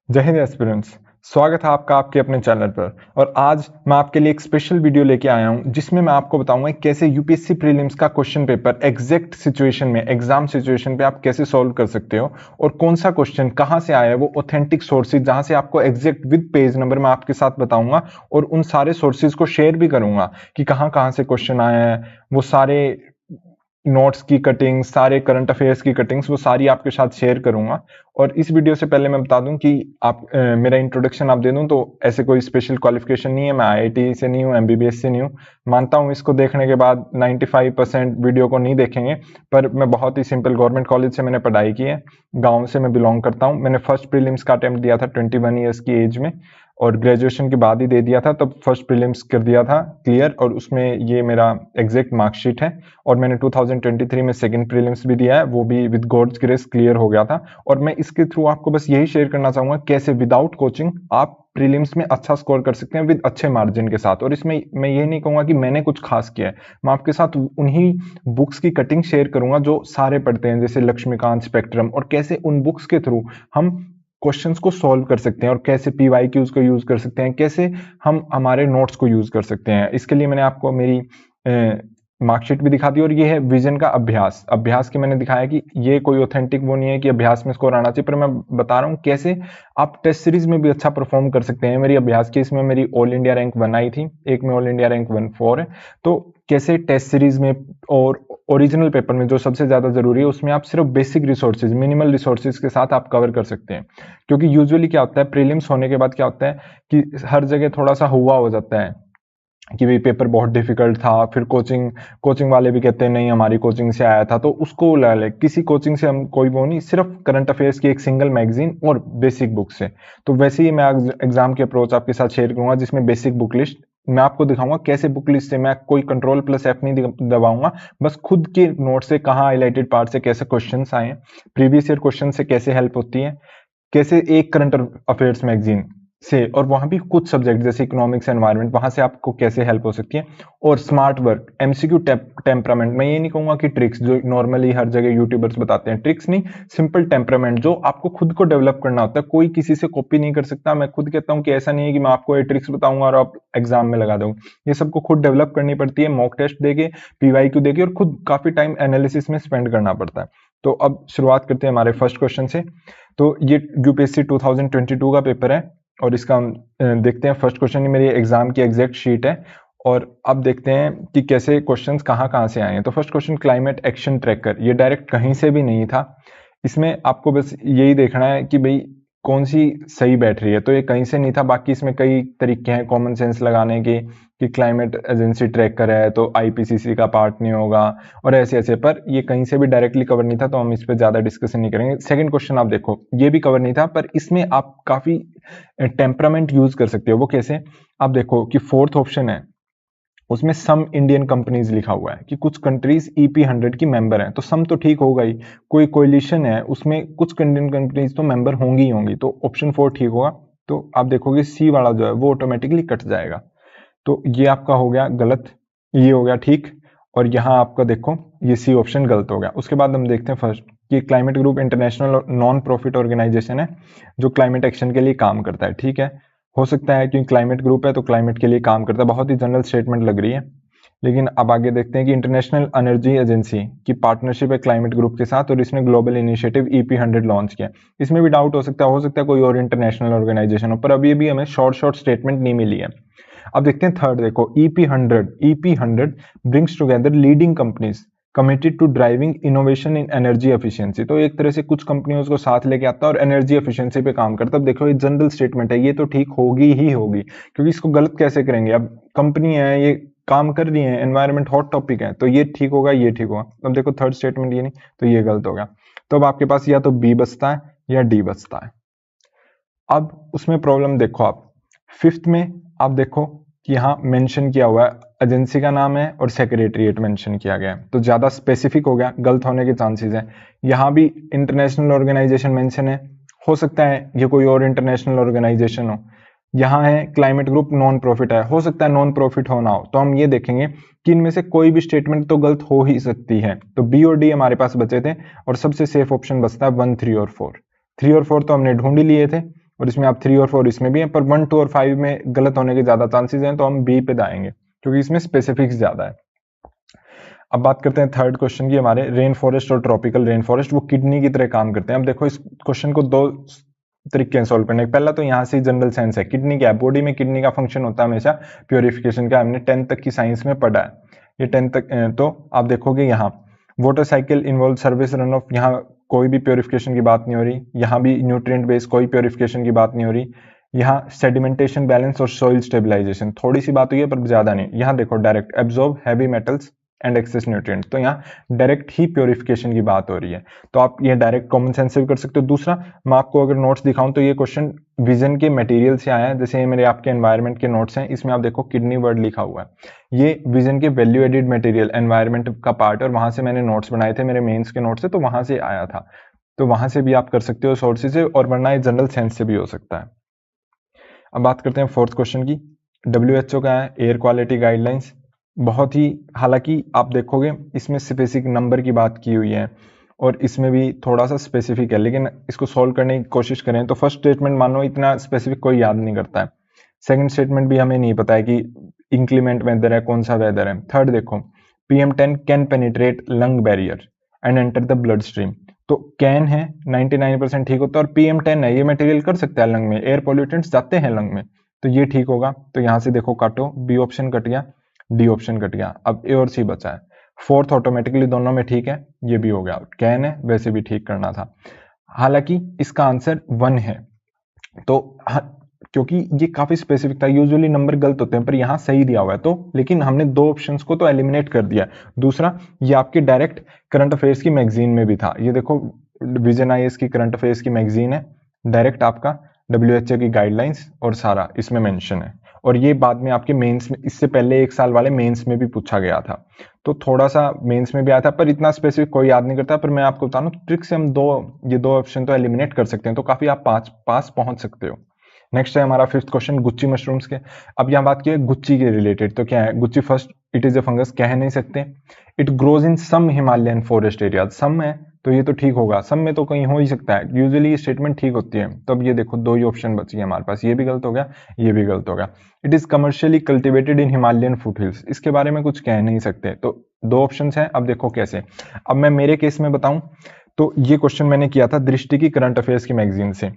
जय हिंद एस्पिरेंट्स। स्वागत है आपका आपके अपने चैनल पर। और आज मैं आपके लिए एक स्पेशल वीडियो लेके आया हूं जिसमें मैं आपको बताऊंगा कैसे यूपीएससी प्रीलिम्स का क्वेश्चन पेपर एग्जैक्ट सिचुएशन में एग्जाम सिचुएशन पे आप कैसे सॉल्व कर सकते हो और कौन सा क्वेश्चन कहां से आया है, वो ऑथेंटिक सोर्सेज जहां से आपको एग्जैक्ट विद पेज नंबर मैं आपके साथ बताऊंगा और उन सारे सोर्सेज को शेयर भी करूंगा कि कहां कहां से क्वेश्चन आया है। वो सारे नोट्स की कटिंग्स, सारे करंट अफेयर्स की कटिंग्स, वो सारी आपके साथ शेयर करूंगा। और इस वीडियो से पहले मैं बता दूं कि आप मेरा इंट्रोडक्शन आप दे दूं तो ऐसे कोई स्पेशल क्वालिफिकेशन नहीं है, मैं आईआईटी से नहीं हूं, एमबीबीएस से नहीं हूं। मानता हूं इसको देखने के बाद 95% वीडियो को नहीं देखेंगे, पर मैं बहुत ही सिंपल गवर्नमेंट कॉलेज से मैंने पढ़ाई की है, गाँव से मैं बिलोंग करता हूँ। मैंने फर्स्ट प्रीलिम्स का अटेम्प्ट दिया था 21 ईयर्स की एज में और ग्रेजुएशन के बाद ही दे दिया था, तब फर्स्ट प्रीलिम्स कर दिया था क्लियर और उसमें ये मेरा एग्जैक्ट मार्कशीट है। और मैंने 2023 में सेकंड प्रीलिम्स भी दिया है, वो भी विद गॉड्स ग्रेस क्लियर हो गया था। और मैं इसके थ्रू आपको बस यही शेयर करना चाहूंगा कैसे विदाउट कोचिंग आप प्रीलिम्स में अच्छा स्कोर कर सकते हैं विद अच्छे मार्जिन के साथ। और इसमें मैं ये नहीं कहूंगा कि मैंने कुछ खास किया है, मैं आपके साथ उन्हीं बुक्स की कटिंग शेयर करूंगा जो सारे पढ़ते हैं, जैसे लक्ष्मीकांत, स्पेक्ट्रम, और कैसे उन बुक्स के थ्रू हम क्वेश्चंस को सॉल्व कर सकते हैं और कैसे पीवाईक्यूज को यूज कर सकते हैं, कैसे हम हमारे नोट्स को यूज कर सकते हैं। इसके लिए मैंने आपको मेरी मार्कशीट भी दिखा दी और ये है विजन का अभ्यास। अभ्यास की मैंने दिखाया कि ये कोई ऑथेंटिक वो नहीं है कि अभ्यास में स्कोर आना चाहिए, पर मैं बता रहा हूँ कैसे आप टेस्ट सीरीज में भी अच्छा परफॉर्म कर सकते हैं। मेरी अभ्यास की इसमें मेरी ऑल इंडिया रैंक 1 आई थी, एक में ऑल इंडिया रैंक 1 4 है। तो कैसे टेस्ट सीरीज में और ओरिजिनल पेपर में जो सबसे ज्यादा जरूरी है उसमें आप सिर्फ बेसिक रिसोर्सेज, मिनिमल रिसोर्सेज के साथ आप कवर कर सकते हैं। क्योंकि यूजुअली क्या होता है, प्रीलिम्स होने के बाद क्या होता है कि हर जगह थोड़ा सा हुआ हो जाता है कि भाई पेपर बहुत डिफिकल्ट था, फिर कोचिंग वाले भी कहते हैं नहीं हमारी कोचिंग से आया था, तो उसको ला ले। किसी कोचिंग से हम कोई वो नहीं, सिर्फ करंट अफेयर्स की एक सिंगल मैगजीन और बेसिक बुक से। तो वैसे ही मैं एग्जाम की अप्रोच आपके साथ शेयर करूंगा जिसमें बेसिक बुक लिस्ट मैं आपको दिखाऊंगा कैसे बुक लिस्ट से मैं कोई कंट्रोल+F नहीं दबाऊंगा, बस खुद के नोट से कहाँ हाईलाइटेड पार्ट से कैसे क्वेश्चन आए, प्रीवियस ईयर क्वेश्चन से कैसे हेल्प होती है, कैसे एक करंट अफेयर्स मैगजीन से और वहां भी कुछ सब्जेक्ट जैसे इकोनॉमिक्स, एनवायरनमेंट, वहां से आपको कैसे हेल्प हो सकती है। और स्मार्ट वर्क, एमसीक्यू, टेम्परामेंट, मैं ये नहीं कहूंगा कि ट्रिक्स जो नॉर्मली हर जगह यूट्यूबर्स बताते हैं, ट्रिक्स नहीं, सिंपल टेम्परामेंट जो आपको खुद को डेवलप करना होता है, कोई किसी से कॉपी नहीं कर सकता। मैं खुद कहता हूँ कि ऐसा नहीं है कि मैं आपको ये ट्रिक्स बताऊंगा और आप एग्जाम में लगा दोगे, ये सबको खुद डेवलप करनी पड़ती है, मॉक टेस्ट देके, पीवाईक्यू देके, और खुद काफी टाइम एनालिसिस में स्पेंड करना पड़ता है। तो अब शुरुआत करते हैं हमारे फर्स्ट क्वेश्चन से। तो ये यूपीएससी 2022 का पेपर है और इसका हम देखते हैं। फर्स्ट क्वेश्चन ही मेरी एग्जाम की एग्जैक्ट शीट है और अब देखते हैं कि कैसे क्वेश्चंस कहाँ कहाँ से आए हैं। तो first question climate action tracker, ये डायरेक्ट कहीं से भी नहीं था। इसमें आपको बस यही देखना है कि भाई कौन सी सही बैठ रही है, तो ये कहीं से नहीं था। बाकी इसमें कई तरीके हैं कॉमन सेंस लगाने के कि क्लाइमेट एजेंसी ट्रैकर है तो आईपीसीसी का पार्ट नहीं होगा और ऐसे ऐसे, पर ये कहीं से भी डायरेक्टली कवर नहीं था तो हम इस पर ज्यादा डिस्कशन नहीं करेंगे। सेकंड क्वेश्चन आप देखो, ये भी कवर नहीं था, पर इसमें आप काफी टेम्परामेंट यूज कर सकते हो। वो कैसे, आप देखो कि फोर्थ ऑप्शन है उसमें सम इंडियन कंपनीज लिखा हुआ है कि कुछ कंट्रीज EP100 की मेंबर हैं, तो सम तो ठीक होगा ही, कोई कोलिशन है उसमें कुछ इंडियन कंपनीज तो मेंबर होंगी ही होंगी, तो ऑप्शन 4 ठीक होगा। तो आप देखोगे सी वाला जो है वो ऑटोमेटिकली कट जाएगा, तो ये आपका हो गया गलत, ये हो गया ठीक, और यहाँ आपका देखो ये सी ऑप्शन गलत हो गया। उसके बाद हम देखते हैं फर्स्ट कि climate group international non profit organisation है जो क्लाइमेट एक्शन के लिए काम करता है। ठीक है, हो सकता है क्योंकि क्लाइमेट ग्रुप है तो क्लाइमेट के लिए काम करता है, बहुत ही जनरल स्टेटमेंट लग रही है। लेकिन अब आगे देखते हैं कि इंटरनेशनल एनर्जी एजेंसी की पार्टनरशिप है क्लाइमेट ग्रुप के साथ और इसने ग्लोबल इनिशिएटिव EP100 लॉन्च किया। इसमें भी डाउट हो सकता है कोई और इंटरनेशनल ऑर्गेनाइजेशन हो, पर अभी भी हमें शॉर्ट स्टेटमेंट नहीं मिली है। अब देखते हैं थर्ड, देखो EP100 brings together leading companies committed to driving innovation in energy efficiency, तो एक तरह से कुछ कंपनियों को साथ लेके आता है और एनर्जी एफिशिएंसी पे काम करता है। अब देखो ये जनरल स्टेटमेंट है, ये तो ठीक होगी ही होगी, क्योंकि इसको गलत कैसे करेंगे। अब कंपनी है, ये काम कर रही है, एनवायरमेंट हॉट टॉपिक है, तो ये ठीक होगा, ये ठीक होगा। अब देखो थर्ड स्टेटमेंट ये नहीं, तो ये गलत हो गया। तो अब आपके पास या तो बी बचता है या डी बचता है। अब उसमें प्रॉब्लम देखो, आप फिफ्थ में आप देखो कि यहाँ मेंशन किया हुआ है एजेंसी का नाम है और सेक्रेटरीट मेंशन किया गया है, तो ज्यादा स्पेसिफिक हो गया, गलत होने के चांसेस है। यहाँ भी इंटरनेशनल ऑर्गेनाइजेशन मेंशन है, हो सकता है ये कोई और इंटरनेशनल ऑर्गेनाइजेशन हो। यहाँ है क्लाइमेट ग्रुप नॉन प्रॉफिट है, हो सकता है नॉन प्रॉफिट हो ना हो, तो हम ये देखेंगे कि इनमें से कोई भी स्टेटमेंट तो गलत हो ही सकती है। तो बी और डी हमारे पास बचे थे और सबसे सेफ ऑप्शन बचता है 1 3 और 4। 3 और 4 तो हमने ढूंढ ही लिए थे, और इसमें आप 3 और 4 इसमें भी है, पर 1, 2 और 5 में गलत होने के ज्यादा चांसेस हैं, तो हम बी पे जाएंगे क्योंकि इसमें स्पेसिफिक्स ज्यादा है। अब बात करते हैं थर्ड क्वेश्चन की, हमारे रेन फॉरेस्ट और ट्रॉपिकल रेन फॉरेस्ट वो किडनी की तरह काम करते हैं। अब देखो इस क्वेश्चन को दो तरीके से सॉल्व करने के, पहला तो यहाँ से जनरल साइंस है, किडनी क्या है, बॉडी में किडनी का फंक्शन होता है हमेशा प्योरिफिकेशन का, हमने 10th तक की साइंस में पढ़ा है, ये 10th तक। तो आप देखोगे यहाँ water cycle involve service run of, यहाँ कोई भी प्योरिफिकेशन की बात नहीं हो रही, यहाँ भी न्यूट्रिएंट बेस कोई प्योरिफिकेशन की बात नहीं हो रही, यहाँ सेडिमेंटेशन बैलेंस और सॉइल स्टेबलाइजेशन थोड़ी सी बात हुई है पर ज्यादा नहीं। यहाँ देखो direct absorb heavy metals and excess nutrient, तो यहाँ डायरेक्ट ही प्योरिफिकेशन की बात हो रही है, तो आप ये डायरेक्ट कॉमन सेंस से भी कर सकते हो। दूसरा, मैं आपको अगर नोट्स दिखाऊं तो ये क्वेश्चन विजन के मटेरियल से आया है, जैसे ये मेरे आपके एनवायरनमेंट के नोट्स हैं, इसमें आप देखो किडनी वर्ड लिखा हुआ है, ये विजन के वैल्यू एडेड मटेरियल एनवायरनमेंट का पार्ट है, और वहां से मैंने नोट्स बनाए थे मेरे मेंस के नोट्स से, तो वहां से आया था, तो वहां से भी आप कर सकते हो सोर्सेज से, और वरना ये जनरल सेंस से भी हो सकता है। अब बात करते हैं फोर्थ क्वेश्चन की, WHO का है एयर क्वालिटी गाइडलाइंस, बहुत ही, हालांकि आप देखोगे इसमें स्पेसिफिक नंबर की बात की हुई है और इसमें भी थोड़ा सा स्पेसिफिक है, लेकिन इसको सॉल्व करने की कोशिश करें तो फर्स्ट स्टेटमेंट मानो इतना स्पेसिफिक कोई याद नहीं करता है, सेकंड स्टेटमेंट भी हमें नहीं पता है कि इंक्लीमेंट वेदर है, कौन सा वेदर है। थर्ड देखो, PM10 can penetrate lung barrier and enter the blood stream, तो कैन है 99% ठीक होता है, और PM10 है ये मटेरियल कर सकता है लंग में, एयर पॉल्यूटेंट्स जाते हैं लंग में, तो ये ठीक होगा। तो यहां से देखो काटो, बी ऑप्शन कट गया, डी ऑप्शन कट गया, अब ए और सी बचा है। फोर्थ ऑटोमेटिकली दोनों में ठीक है, ये भी हो गया, कैन है वैसे भी ठीक करना था, हालांकि इसका आंसर 1 है, तो क्योंकि ये काफी स्पेसिफिक था, यूजुअली नंबर गलत होते हैं पर यहाँ सही दिया हुआ है, तो लेकिन हमने दो ऑप्शंस को तो एलिमिनेट कर दिया। दूसरा, ये आपके डायरेक्ट करंट अफेयर्स की मैगजीन में भी था, ये देखो विजन IAS की करंट अफेयर्स की मैगजीन है, डायरेक्ट आपका WHO की गाइडलाइंस और सारा इसमें मेंशन है, और ये बाद में आपके मेंस में, इससे पहले 1 साल वाले मेंस में भी पूछा गया था, तो थोड़ा सा मेंस में भी आया था, पर इतना स्पेसिफिक कोई याद नहीं करता। पर मैं आपको बता दूं ट्रिक से हम ये दो ऑप्शन तो एलिमिनेट कर सकते हैं, तो काफी आप पास पहुंच सकते हो। नेक्स्ट है हमारा फिफ्थ क्वेश्चन गुच्ची मशरूम्स के। अब यहाँ बात की है गुच्ची के रिलेटेड, तो क्या है gucchi, first it is a fungus, कह नहीं सकते, it grows in some Himalayan forest area, सम है तो ये तो ठीक होगा, सम में तो कहीं हो ही सकता है, यूजुअली ये स्टेटमेंट ठीक होती है। तो अब ये देखो दो ही ऑप्शन बची है हमारे पास, ये भी गलत हो गया, ये भी गलत हो गया। It is commercially cultivated in Himalayan foothills, इसके बारे में कुछ कह नहीं सकते, तो दो ऑप्शन है। अब देखो कैसे, अब मैं मेरे केस में बताऊं तो ये क्वेश्चन मैंने किया था दृष्टि की करंट अफेयर्स की मैगजीन से।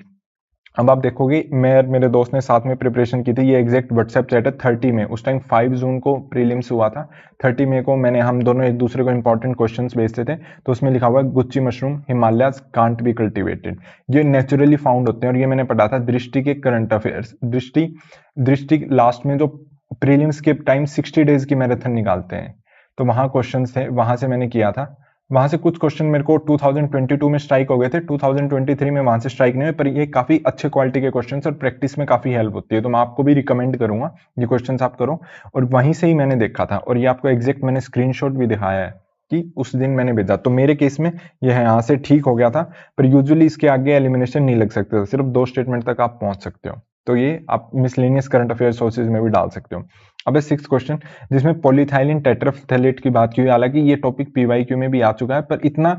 अब आप देखोगे मैं और मेरे दोस्त ने साथ में प्रिपरेशन की थी, ये एग्जैक्ट व्हाट्सएप चैट है 30 में, उस टाइम 5 जून को प्रीलिम्स हुआ था, 30 मई को हम दोनों एक दूसरे को इंपॉर्टेंट क्वेश्चंस भेजते थे, तो उसमें लिखा हुआ है Gucci mushroom Himalayas can't be cultivated, ये नेचुरली फाउंड होते हैं, और ये मैंने पढ़ा था दृष्टि के करंट अफेयर्स। दृष्टि लास्ट में जो प्रीलिम्स के टाइम 60 डेज की मैराथन निकालते हैं, तो वहां क्वेश्चन थे, वहां से मैंने किया था, वहां से कुछ क्वेश्चन मेरे को 2022 में स्ट्राइक हो गए थे, 2023 में वहां से स्ट्राइक नहीं हुए, पर ये काफी अच्छे क्वालिटी के क्वेश्चंस और प्रैक्टिस में काफी हेल्प होती है, तो मैं आपको भी रिकमेंड करूंगा ये क्वेश्चंस आप करो। और वहीं से ही मैंने देखा था, और ये आपको एग्जैक्ट मैंने स्क्रीनशॉट भी दिखाया है कि उस दिन मैंने भेजा, तो मेरे केस में यह यहाँ से ठीक हो गया था, पर यूजुअली इसके आगे एलिमिनेशन नहीं लग सकते, सिर्फ 2 स्टेटमेंट तक आप पहुंच सकते हो, तो ये आप मिसलेनियस करंट अफेयर सोर्सेज में भी डाल सकते हो। अब है 6th क्वेश्चन, जिसमें पॉलीथाइलिन टेट्राफ्थलेट की बात की हुई, हालांकि ये टॉपिक PYQ में भी आ चुका है, पर इतना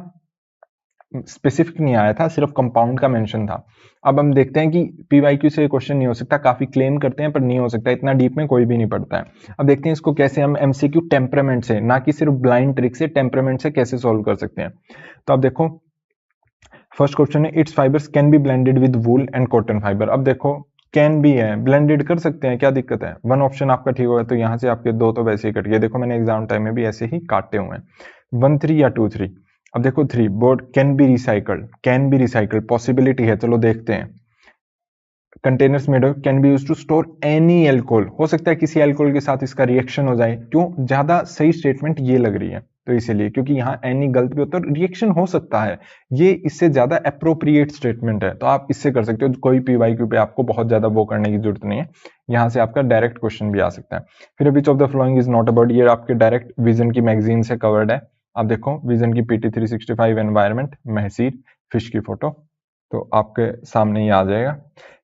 स्पेसिफिक नहीं आया था, सिर्फ कंपाउंड का मेंशन था। अब हम देखते हैं कि PYQ से क्वेश्चन नहीं हो सकता, काफी क्लेम करते हैं पर नहीं हो सकता, इतना डीप में कोई भी नहीं पढ़ता है। अब देखते हैं इसको कैसे हम MCQ टेम्परामेंट से, ना कि सिर्फ ब्लाइंड ट्रिक से, टेम्परामेंट से कैसे सोल्व कर सकते हैं। तो अब देखो फर्स्ट क्वेश्चन है, it's fibres can be blended with wool and cotton fibre. अब देखो कैन भी है, ब्लेंडेड कर सकते हैं, क्या दिक्कत है, 1 ऑप्शन आपका ठीक होगा, तो यहाँ से आपके 2 तो वैसे ही कट गए, देखो मैंने एग्जाम टाइम में भी ऐसे ही काटे हुए हैं, 1 3 या 2 3। अब देखो 3 board can be recycled, possibility है, चलो देखते हैं। Containers made of can be used to store any alcohol, हो सकता है किसी अल्कोहल के साथ इसका रिएक्शन हो जाए, क्यों, ज्यादा सही स्टेटमेंट ये लग रही है, तो इसीलिए, क्योंकि यहाँ एनी गलत भी होता है, रिएक्शन हो सकता है, ये इससे ज्यादा अप्रोप्रिएट स्टेटमेंट है, तो आप इससे कर सकते हो, कोई PYQ पे आपको बहुत ज्यादा वो करने की जरूरत नहीं है, यहाँ से आपका डायरेक्ट क्वेश्चन भी आ सकता है। फिर which of the following is not about, ये आपके डायरेक्ट विजन की मैगजीन से कवर्ड है। आप देखो विजन की PT 365 एनवायरमेंट महसीर फिश की फोटो, तो आपके सामने ही आ जाएगा।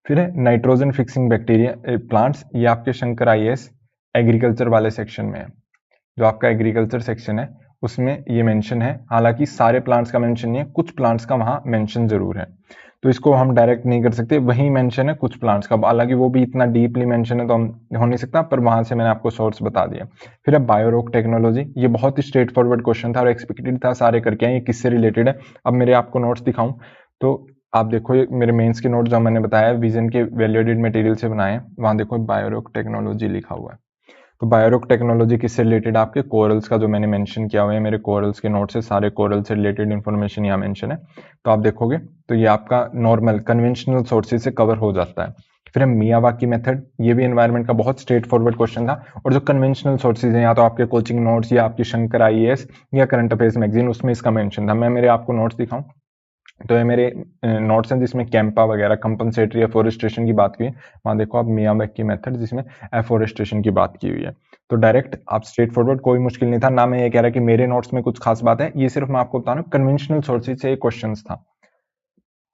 फिर है नाइट्रोजन फिक्सिंग बैक्टीरिया प्लांट्स, ये आपके शंकर IAS एग्रीकल्चर वाले सेक्शन में है, जो आपका एग्रीकल्चर सेक्शन है उसमें ये मेंशन है, हालांकि सारे प्लांट्स का मेंशन नहीं है, कुछ प्लांट्स का वहां मेंशन जरूर है। तो इसको हम डायरेक्ट नहीं कर सकते, वही मेंशन है कुछ प्लांट्स का, हालांकि वो भी इतना डीपली मेंशन है तो हम हो नहीं सकता, पर वहां से मैंने आपको सोर्स बता दिया। फिर अब बायोरोक टेक्नोलॉजी, ये बहुत ही स्ट्रेट फॉरवर्ड क्वेश्चन था और एक्सपेक्टेड था, सारे करके आए, ये किससे रिलेटेड है। अब मेरे आपको नोट्स दिखाऊं तो आप देखो, ये मेरे मेंस के नोट जो मैंने बताया विजन के वैल्यू एडेड मटेरियल से बनाए हैं, वहां देखो बायोरोक टेक्नोलॉजी लिखा हुआ है। तो बायोरोक टेक्नोलॉजी किससे रिलेटेड, आपके कोरल्स का जो मैंने मेंशन किया हुआ है, मेरे कोरल्स के नोट से सारे कोरल से रिलेटेड इन्फॉर्मेशन यहाँ मेंशन है। तो आप देखोगे तो ये आपका नॉर्मल कन्वेंशनल सोर्सेज से कवर हो जाता है। फिर हम मियावाकी मेथड, ये भी एनवायरनमेंट का बहुत स्ट्रेट फॉरवर्ड क्वेश्चन था, और जो कन्वेंशनल सोर्सेज हैं या तो आपके कोचिंग नोट्स या आपकी शंकर आईएएस या करंट अफेयर्स मैगजीन, उसमें इसका मेंशन था। मैं मेरे आपको नोट्स दिखाऊं तो ये मेरे नोट्स हैं जिसमें कैंपा वगैरह कंपनसेटरी एफोरेस्टेशन की बात की है, वहां देखो आप मियावाकी मेथड जिसमें एफोरेस्टेशन की बात की हुई है। तो डायरेक्ट आप स्ट्रेट फॉरवर्ड, कोई मुश्किल नहीं था ना, मैं ये कह रहा कि मेरे नोट्स में कुछ खास बात है, ये सिर्फ मैं आपको बता रहा हूँ कन्वेंशनल सोर्सेज से क्वेश्चन था।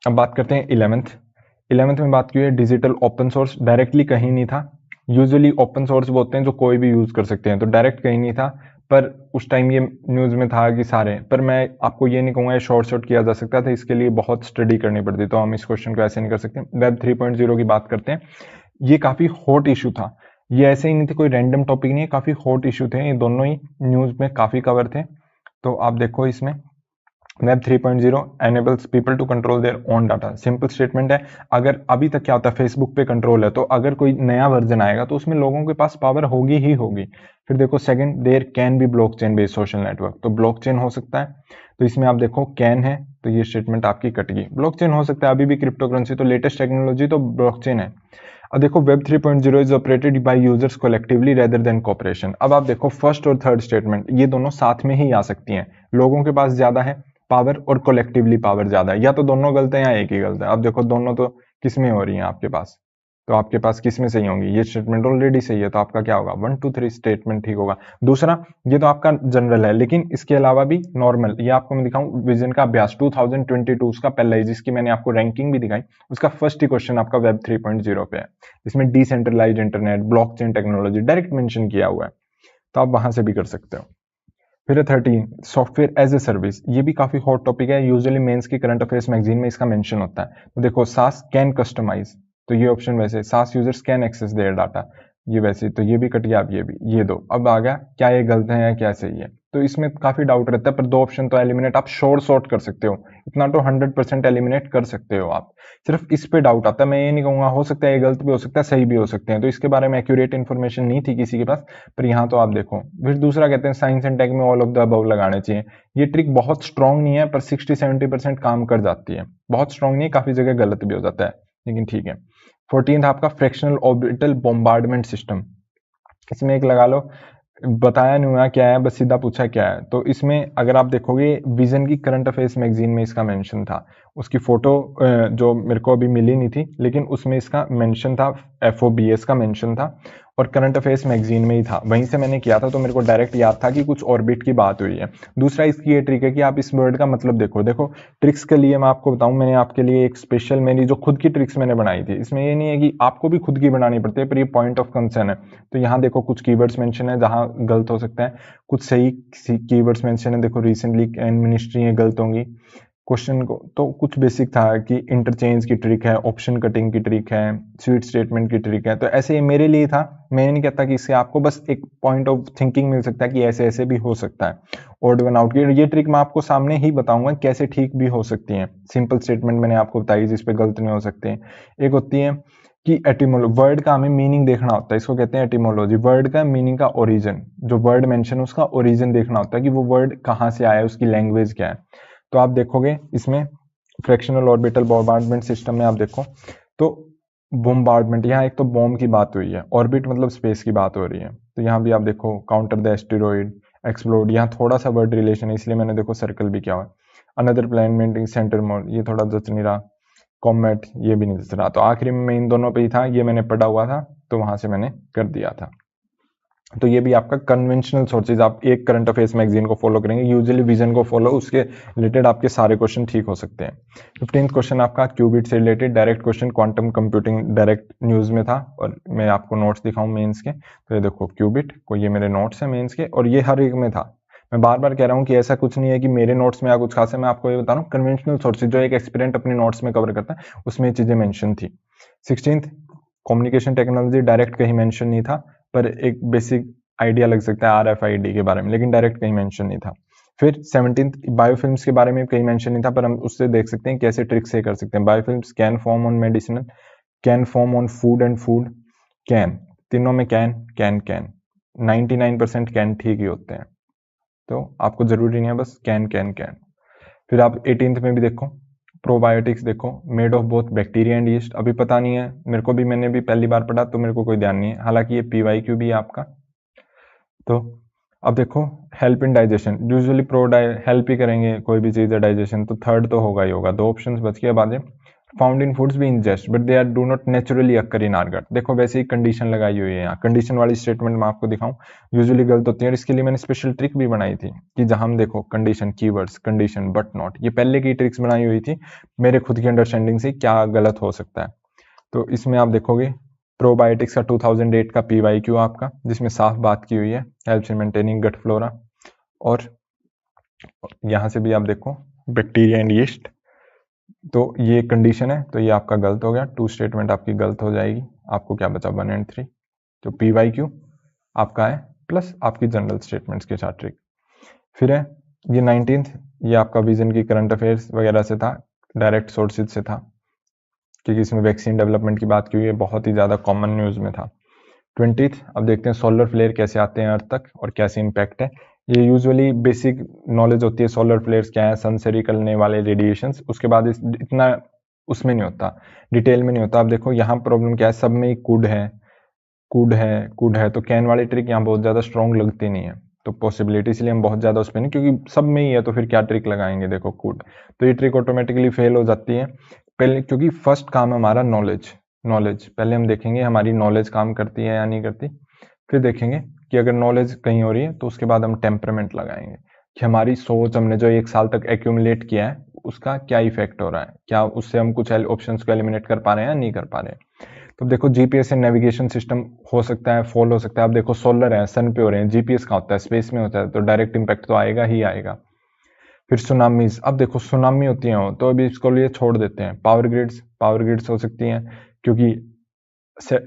अब बात करते हैं 11th में बात की है डिजिटल ओपन सोर्स, डायरेक्टली कहीं नहीं था। यूजुअली ओपन सोर्स वो होते हैं जो कोई भी यूज कर सकते हैं, तो डायरेक्ट कहीं नहीं था, पर उस टाइम ये न्यूज में था कि सारे, पर मैं आपको ये नहीं कहूंगा शॉर्ट किया जा सकता था, इसके लिए बहुत स्टडी करनी पड़ती, तो हम इस क्वेश्चन को ऐसे नहीं कर सकते। वेब 3.0 की बात करते हैं, ये काफी हॉट इशू था, ये ऐसे ही नहीं थे, कोई रैंडम टॉपिक नहीं है, काफी हॉट इशू थे, ये दोनों ही न्यूज में काफी कवर थे। तो आप देखो इसमें web 3.0 enables people to control their own data, simple statement है। अगर अभी तक क्या होता है, फेसबुक पे कंट्रोल है, तो अगर कोई नया वर्जन आएगा तो उसमें लोगों के पास पावर होगी ही होगी। फिर देखो second, there can be blockchain based social network, तो ब्लॉकचेन हो सकता है, तो इसमें आप देखो कैन है, तो ये स्टेटमेंट आपकी कट गई, ब्लॉकचेन हो सकता है, अभी भी क्रिप्टो करेंसी तो लेटेस्ट टेक्नोलॉजी तो ब्लॉकचेन है। अब देखो web 3.0 is operated by users collectively rather than corporation. अब आप देखो फर्स्ट और थर्ड स्टेटमेंट ये दोनों साथ में ही आ सकती हैं, लोगों के पास ज्यादा है पावर और कलेक्टिवली पावर ज्यादा है, या तो दोनों गलत है या एक ही गलत है। अब देखो दोनों तो किस में हो रही हैं आपके पास, तो आपके पास किस में सही होंगी, ये स्टेटमेंट ऑलरेडी सही है, तो आपका क्या होगा 1 2 3 स्टेटमेंट ठीक होगा। दूसरा, ये तो आपका जनरल है, लेकिन इसके अलावा भी नॉर्मल, ये आपको मैं दिखाऊं विजन का अभ्यास 2022 का पहला है, जिसकी मैंने आपको रैंकिंग भी दिखाई, उसका फर्स्ट ही क्वेश्चन आपका वेब 3.0 पे है, इसमें decentralised internet blockchain technology direct mention किया हुआ है, तो आप वहां से भी कर सकते हो। फिर 13 सॉफ्टवेयर एज ए सर्विस, ये भी काफी हॉट टॉपिक है, यूजुअली मेंस की करंट अफेयर्स मैगजीन में इसका मेंशन होता है। तो देखो सास कैन कस्टमाइज, तो ये ऑप्शन वैसे सास users can access their data, ये वैसे, तो ये भी कट गया, अब ये भी, ये दो अब आ गया क्या ये गलत है या क्या सही है, तो इसमें काफी डाउट रहता है, पर दो ऑप्शन तो एलिमिनेट आप शॉर्ट कर सकते हो, इतना तो 100% एलिमिनेट कर सकते हो आप, सिर्फ इस पे डाउट आता है। मैं ये नहीं कहूंगा, हो सकता है ये गलत भी हो सकता है सही भी हो सकते हैं, तो इसके बारे में एक्यूरेट इन्फॉर्मेशन नहीं थी किसी के पास, पर यहाँ तो आप देखो। फिर दूसरा कहते हैं साइंस एंड टेक में ऑल ऑफ द अबव लगाने चाहिए, ये ट्रिक बहुत स्ट्रॉन्ग नहीं है, पर 60-70% काम कर जाती है, बहुत स्ट्रॉन्ग नहीं है, काफी जगह गलत भी हो जाता है, लेकिन ठीक है। 14 आपका फ्रैक्शनल ऑर्बिटल बॉम्बार्डमेंट सिस्टम, इसमें एक लगा लो, बताया नहीं हुआ क्या है, बस सीधा पूछा क्या है। तो इसमें अगर आप देखोगे विजन की करंट अफेयर्स मैगजीन में इसका मेंशन था, उसकी फोटो जो मेरे को अभी मिली नहीं थी, लेकिन उसमें इसका मेंशन था, FOBS का मेंशन था, और करंट अफेयर्स मैगजीन में ही था, वहीं से मैंने किया था, तो मेरे को डायरेक्ट याद था कि कुछ ऑर्बिट की बात हुई है। दूसरा इसकी ये ट्रिक है कि आप इस वर्ड का मतलब देखो ट्रिक्स के लिए मैं आपको बताऊं, मैंने आपके लिए एक स्पेशल मेरी जो खुद की ट्रिक्स मैंने बनाई थी, इसमें ये नहीं है कि आपको भी खुद की बनानी पड़ती है, पर ये पॉइंट ऑफ कंसर्न है। तो यहाँ देखो कुछ कीवर्ड्स मेंशन है जहां गलत हो सकता है, कुछ सही कीवर्ड्स मेंशन है, देखो रिसेंटली मिनिस्ट्री गलत होंगी क्वेश्चन को, तो कुछ बेसिक था कि इंटरचेंज की ट्रिक है, ऑप्शन कटिंग की ट्रिक है, स्वीट स्टेटमेंट की ट्रिक है, तो ऐसे मेरे लिए था, मैं नहीं कहता कि इससे आपको बस एक पॉइंट ऑफ थिंकिंग मिल सकता है कि ऐसे ऐसे भी हो सकता है। ऑड वन आउट की ये ट्रिक मैं आपको सामने ही बताऊंगा कैसे ठीक भी हो सकती है, सिंपल स्टेटमेंट मैंने आपको बताई जिसपे गलत नहीं हो सकते। एक होती है कि एटिमोलॉजी, वर्ड का हमें मीनिंग देखना होता है, इसको कहते हैं एटिमोलॉजी, वर्ड का मीनिंग का ओरिजिन, जो वर्ड मेंशन है उसका ओरिजिन देखना होता है कि वो वर्ड कहाँ से आया है, उसकी लैंग्वेज क्या है। तो आप देखोगे इसमें फ्रैक्शनल ऑर्बिटल बॉम्बार्डमेंट सिस्टम में आप देखो तो बॉम्बार्डमेंट, यहाँ एक तो बॉम्ब की बात हुई है, ऑर्बिट मतलब स्पेस की बात हो रही है, तो यहाँ भी आप देखो काउंटर द एस्टेरॉइड, एक्सप्लोड, यहाँ थोड़ा सा वर्ड रिलेशन है इसलिए मैंने देखो सर्कल भी किया हुआ है। अनदर प्लैनेट सेंटर मोड, ये थोड़ा जच नहीं रहा, कॉमेट ये भी नहीं जच रहा, तो आखिरी में मैं इन दोनों पे ही था, ये मैंने पढ़ा हुआ था तो वहां से मैंने कर दिया था। तो ये भी आपका कन्वेंशनल सोर्सेज, आप एक करंट अफेयर्स मैगजीन को फॉलो करेंगे, यूजुअली विजन को फॉलो, उसके रिलेटेड आपके सारे क्वेश्चन ठीक हो सकते हैं। 15th क्वेश्चन आपका क्यूबिट से related direct question, quantum computing direct news में था, और मैं आपको नोट्स दिखाऊं मेंस के, तो ये देखो क्यूबिट को, ये मेरे नोट्स हैं मेंस के, और ये हर एक में था, मैं बार बार कह रहा हूँ कि ऐसा कुछ नहीं है कि मेरे नोट्स में या कुछ खास है, मैं आपको ये बता रहा हूँ कन्वेंशनल सोर्सेज जो एक एक्सपीरियंट अपने नोट्स में कवर करता है उसमें ये चीजें मेंशन थी। 16th कम्युनिकेशन टेक्नोलॉजी डायरेक्ट कहीं मेंशन नहीं था, पर एक बेसिक आइडिया लग सकता है RFID के बारे में, लेकिन डायरेक्ट कहीं मेंशन नहीं था। फिर 17th बायोफिल्म्स के बारे में कहीं मेंशन नहीं था, पर हम उससे देख सकते हैं कैसे ट्रिक से कर सकते हैं। Biofilms can form on medicinal, can form on food and food, can, तीनों में कैन कैन कैन, 99% कैन ठीक ही होते हैं, तो आपको जरूरी नहीं है बस कैन कैन कैन। फिर आप 18th में भी देखो प्रोबायोटिक्स देखो, made of both bacteria and yeast, अभी पता नहीं है मेरे को भी, मैंने भी पहली बार पढ़ा तो मेरे को कोई ध्यान नहीं है, हालांकि ये PYQ भी है आपका। तो अब देखो help in digestion, usually help ही करेंगे कोई भी चीज़ है डाइजेशन, तो थर्ड तो होगा ही होगा। दो ऑप्शंस बच गए बाद में। फाउंड इन फूड्स भी ingest but they are do not naturally occur in our gut, देखो वैसे ही कंडीशन लगाई हुई है यहाँ, कंडीशन वाली स्टेटमेंट मैं आपको दिखाऊं यूजुअली गलत होती है, और इसके लिए मैंने स्पेशल ट्रिक भी बनाई थी कि जहां हम देखो condition keywords condition but not, ये पहले की ट्रिक्स बनाई हुई थी मेरे खुद की अंडरस्टैंडिंग से क्या गलत हो सकता है। तो इसमें आप देखोगे प्रोबायोटिक्स का 2008 का PYQ आपका, जिसमें साफ बात की हुई है helps in maintaining gut flora, और यहाँ से भी आप देखो बैक्टीरिया एंड यीस्ट, तो ये कंडीशन है तो ये आपका गलत हो गया, टू स्टेटमेंट आपकी गलत हो जाएगी। आपको क्या बचा 1 और 3, तो PYQ आपका है प्लस आपकी जनरल स्टेटमेंट्स के साथ ट्रिक। फिर है ये 19th, ये आपका विजन की करंट अफेयर्स वगैरह से था, डायरेक्ट सोर्सेज से था, क्योंकि इसमें वैक्सीन डेवलपमेंट की बात की हुई है, बहुत ही ज़्यादा कॉमन न्यूज़ में था। 20th अब देखते हैं सोलर फ्लेयर कैसे आते हैं अर्थ तक और कैसे इम्पैक्ट है। ये यूजुअली बेसिक नॉलेज होती है सोलर फ्लेयर्स क्या है, सन से निकलने वाले रेडिएशंस, उसके बाद इतना उसमें नहीं होता, डिटेल में नहीं होता। अब देखो यहाँ प्रॉब्लम क्या है, सब में ही कुड है कुड है कुड है, तो कैन वाली ट्रिक यहाँ बहुत ज़्यादा स्ट्रॉन्ग लगती नहीं है, तो पॉसिबिलिटी इसलिए हम बहुत ज़्यादा उस पर नहीं, क्योंकि सब में ही है तो फिर क्या ट्रिक लगाएंगे, देखो कुड, तो ये ट्रिक ऑटोमेटिकली फेल हो जाती है पहले, क्योंकि फर्स्ट काम है हमारा नॉलेज पहले हम देखेंगे हमारी नॉलेज काम करती है या नहीं करती, फिर देखेंगे कि अगर नॉलेज कहीं हो रही है तो उसके बाद हम टेम्परामेंट लगाएंगे कि हमारी सोच हमने जो 1 साल तक एक्यूमुलेट किया है उसका क्या इफेक्ट हो रहा है, क्या उससे हम कुछ ऑप्शंस को एलिमिनेट कर पा रहे हैं या नहीं कर पा रहे हैं। तो देखो GPS से नेविगेशन सिस्टम हो सकता है, फॉल हो सकता है। अब देखो सोलर है, सन पे हो रहे हैं, GPS कहाँ होता है, स्पेस में होता है, तो डायरेक्ट इम्पैक्ट तो आएगा ही आएगा। फिर सुनामीज, अब देखो सुनामी होती है तो अभी इसको लिए छोड़ देते हैं। पावर ग्रिड्स हो सकती हैं, क्योंकि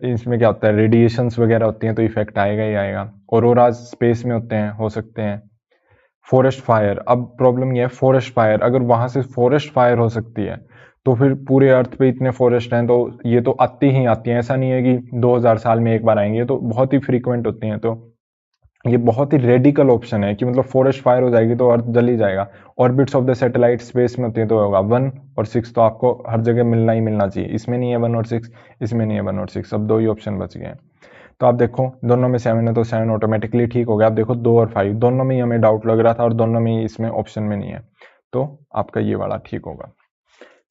इसमें क्या होता है रेडिएशंस वगैरह होती हैं तो इफेक्ट आएगा ही आएगा। ऑरोराज स्पेस में होते हैं, हो सकते हैं। फॉरेस्ट फायर, अब प्रॉब्लम ये है फॉरेस्ट फायर, अगर वहां से फॉरेस्ट फायर हो सकती है तो फिर पूरे अर्थ पे इतने फॉरेस्ट हैं तो ये तो आती ही आती हैं, ऐसा नहीं है कि 2000 साल में एक बार आएंगे, तो बहुत ही फ्रीक्वेंट होती हैं, तो ये बहुत ही रेडिकल ऑप्शन है कि मतलब फॉरेस्ट फायर हो जाएगी तो अर्थ जल ही जाएगा। Orbits of the satellite space में होती है तो होगा। 1 और 6 तो आपको हर जगह मिलना ही मिलना चाहिए, इसमें नहीं है 1 और 6, इसमें नहीं है 1 और 6, अब 2 ही ऑप्शन बच गए हैं। तो आप देखो दोनों में 7 है तो 7 ऑटोमेटिकली ठीक हो गया। आप देखो 2 और 5 दोनों में ही हमें डाउट लग रहा था और दोनों में ही इसमें ऑप्शन में नहीं है, तो आपका ये वाला ठीक होगा।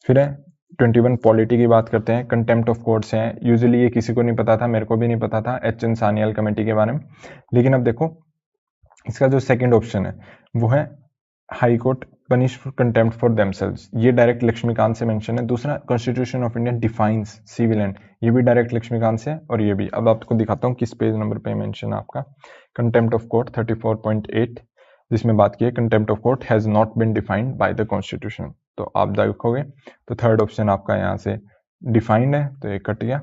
फिर है 21 पॉलिटी की बात करते हैं, कंटेम्प्ट ऑफ कोर्ट्स हैं। यूजुअली ये किसी को नहीं पता था, मेरे को भी नहीं पता था HN सान्याल कमेटी के बारे में, लेकिन अब देखो इसका जो सेकंड ऑप्शन है वो है high court punish for contempt for themselves, ये डायरेक्ट लक्ष्मीकांत से मेंशन है। दूसरा constitution of India defines civil and, ये भी डायरेक्ट लक्ष्मीकांत से है, और ये भी अब आपको दिखाता हूँ किस पेज नंबर पे मेंशन है आपका। कंटेम्प्ट ऑफ कोर्ट 34.8, जिसमें बात की है contempt of court has not been defined by the constitution, तो आप देखोगे तो थर्ड ऑप्शन आपका यहाँ से डिफाइंड है तो ये कट गया,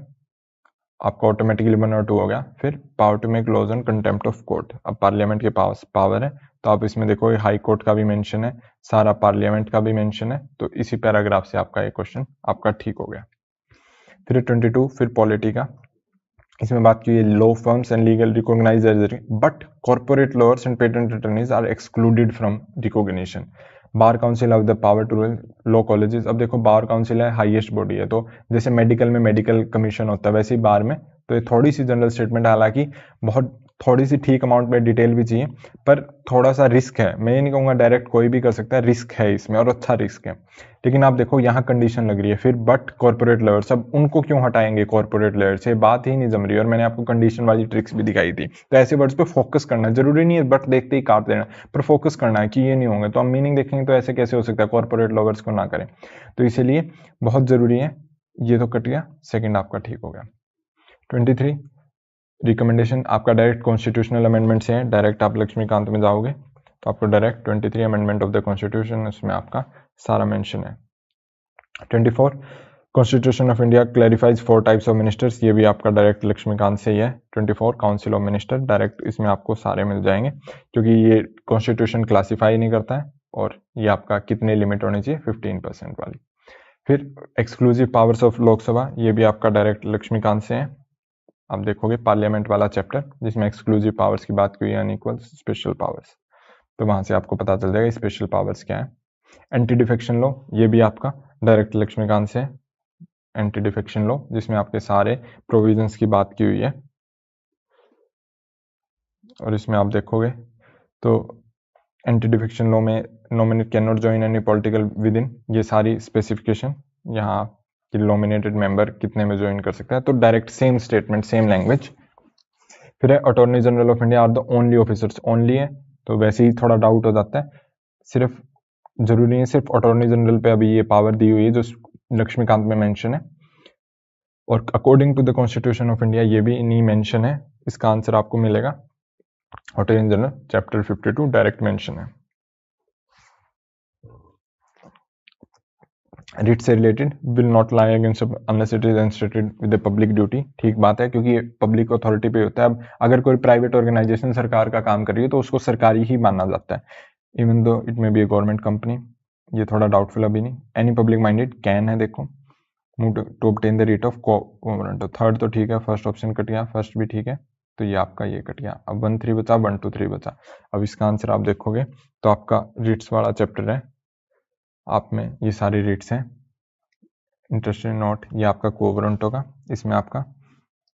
आपका ऑटोमेटिकली 1 और 2 हो गया। फिर power to make laws on contempt of court, अब पार्लियामेंट के पास पावर है, तो आप इसमें देखो हाई कोर्ट का भी मेंशन है, सारा पार्लियामेंट का भी मेंशन है, तो इसी पैराग्राफ से आपका ये क्वेश्चन आपका ठीक हो गया। फिर 22 फिर पॉलिटी का, इसमें बात की है law firms and legal recognise but corporate lawyers and patent attorneys are excluded from recognition. Bar council of the power to law colleges, अब देखो बार काउंसिल है हाईएस्ट बॉडी है, तो जैसे मेडिकल में मेडिकल कमीशन होता है वैसे ही बार में, तो ये थोड़ी सी जनरल स्टेटमेंट, हालांकि बहुत थोड़ी सी ठीक अमाउंट में डिटेल भी चाहिए, पर थोड़ा सा रिस्क है, मैं ये नहीं कहूँगा डायरेक्ट कोई भी कर सकता है, रिस्क है इसमें और अच्छा रिस्क है। लेकिन आप देखो यहाँ कंडीशन लग रही है, फिर बट कॉर्पोरेट लॉयर्स, अब उनको क्यों हटाएंगे कॉर्पोरेट लॉयर्स, ये बात ही नहीं जम रही है, और मैंने आपको कंडीशन वाली ट्रिक्स भी दिखाई थी। तो ऐसे वर्ड्स पे फोकस करना है, जरूरी नहीं है बट देखते ही काट देना, पर फोकस करना है कि ये नहीं होंगे, तो हम मीनिंग देखेंगे तो ऐसे कैसे हो सकता है कॉर्पोरेट लॉयर्स को ना करें, तो इसीलिए बहुत जरूरी है। ये तो कट गया, सेकेंड आपका ठीक हो गया। 23 रिकमेंडेशन आपका डायरेक्ट कॉन्स्टिट्यूशनल अमेंडमेंट से है, डायरेक्ट आप लक्ष्मीकांत में जाओगे, तो आपको direct 23 amendment of the constitution इसमें आपका सारा मेंशन है। 24 constitution of India clarifies 4 types of ministers, ये भी आपका डायरेक्ट लक्ष्मीकांत से ही है। 24 काउंसिल ऑफ मिनिस्टर, डायरेक्ट इसमें आपको सारे मिल जाएंगे क्योंकि ये कॉन्स्टिट्यूशन क्लासीफाई नहीं करता है। और ये आपका कितनी लिमिट होनी चाहिए 15% वाली। फिर एक्सक्लूसिव पावर्स ऑफ लोकसभा, ये भी आपका डायरेक्ट लक्ष्मीकांत से है। आप देखोगे पार्लियामेंट वाला चैप्टर जिसमें एक्सक्लूसिव पावर्स की बात की हुई है, अनइक्वल स्पेशल पावर्स, तो वहां से आपको पता चल जाएगा स्पेशल पावर्स क्या है। एंटी डिफेक्शन लॉ, ये भी आपका डायरेक्ट लक्ष्मीकांत से है। एंटी डिफेक्शन लॉ जिसमें आपके सारे प्रोविजंस की बात की हुई है। और इसमें आप देखोगे तो एंटी डिफेक्शन लॉ में nominate can not join any political with in, ये सारी स्पेसिफिकेशन यहाँ कि नॉमिनेटेड मेंबर कितने में ज्वाइन कर सकता है, तो direct same statement same language. फिर है attorney general of India are the only officers, only है तो वैसे ही थोड़ा डाउट हो जाता है, सिर्फ जरूरी है सिर्फ अटॉर्नी जनरल पे अभी ये पावर दी हुई है जो लक्ष्मीकांत में मेंशन है। और according to the constitution of India ये भी नहीं मेंशन है, इसका आंसर आपको मिलेगा attorney general chapter 52 direct mention है। रिट से related will not lie against unless it is instated with public duty, ठीक बात है क्योंकि पब्लिक अथॉरिटी पे होता है। अब अगर कोई प्राइवेट ऑर्गेनाइजेशन सरकार का काम कर रही है तो उसको सरकारी ही माना जाता है, even though it may be A government company, ये थोड़ा डाउटफुल अभी नहीं। एनी पब्लिक माइंडेड कैन है, देखो to obtain the writ of covenant, third तो ठीक है, फर्स्ट ऑप्शन कट गया, फर्स्ट भी ठीक है, तो ये आपका ये कट गया। अब 1 3 बचा, 1 2 3 बचा। अब इसका आंसर आप देखोगे तो आपका रिट्स वाला चैप्टर है, आप में ये सारी रिट्स हैं। इंटरेस्टेड नोट, ये आपका कोवर्नेंट होगा, इसमें आपका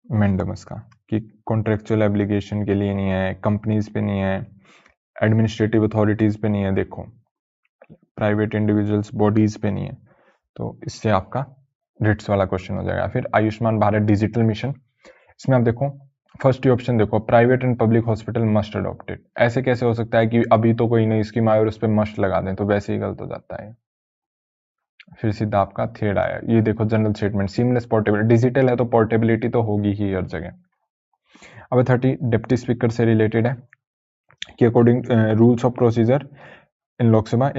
मैंडेमस का कि कॉन्ट्रेक्चुअल एब्लिगेशन के लिए नहीं है, कंपनीज पे नहीं है, एडमिनिस्ट्रेटिव अथॉरिटीज पे नहीं है, देखो प्राइवेट इंडिविजुअल्स बॉडीज पे नहीं है, तो इससे आपका रिट्स वाला क्वेश्चन हो जाएगा। फिर आयुष्मान भारत डिजिटल मिशन, इसमें आप देखो फर्स्ट ही ऑप्शन देखो private and public hospital must adopted, ऐसे कैसे हो सकता है कि अभी तो कोई नई स्कीम आई और उस पर मस्ट लगा दें, तो वैसे ही गलत हो जाता है। फिर सीधा आपका थर्ड आया, ये देखो general statement seamless portability, digital है तो पोर्टेबिलिटी तो होगी ही हर जगह। अब 30 डिप्टी स्पीकर से रिलेटेड है कि according rules of procedure in Lok Sabha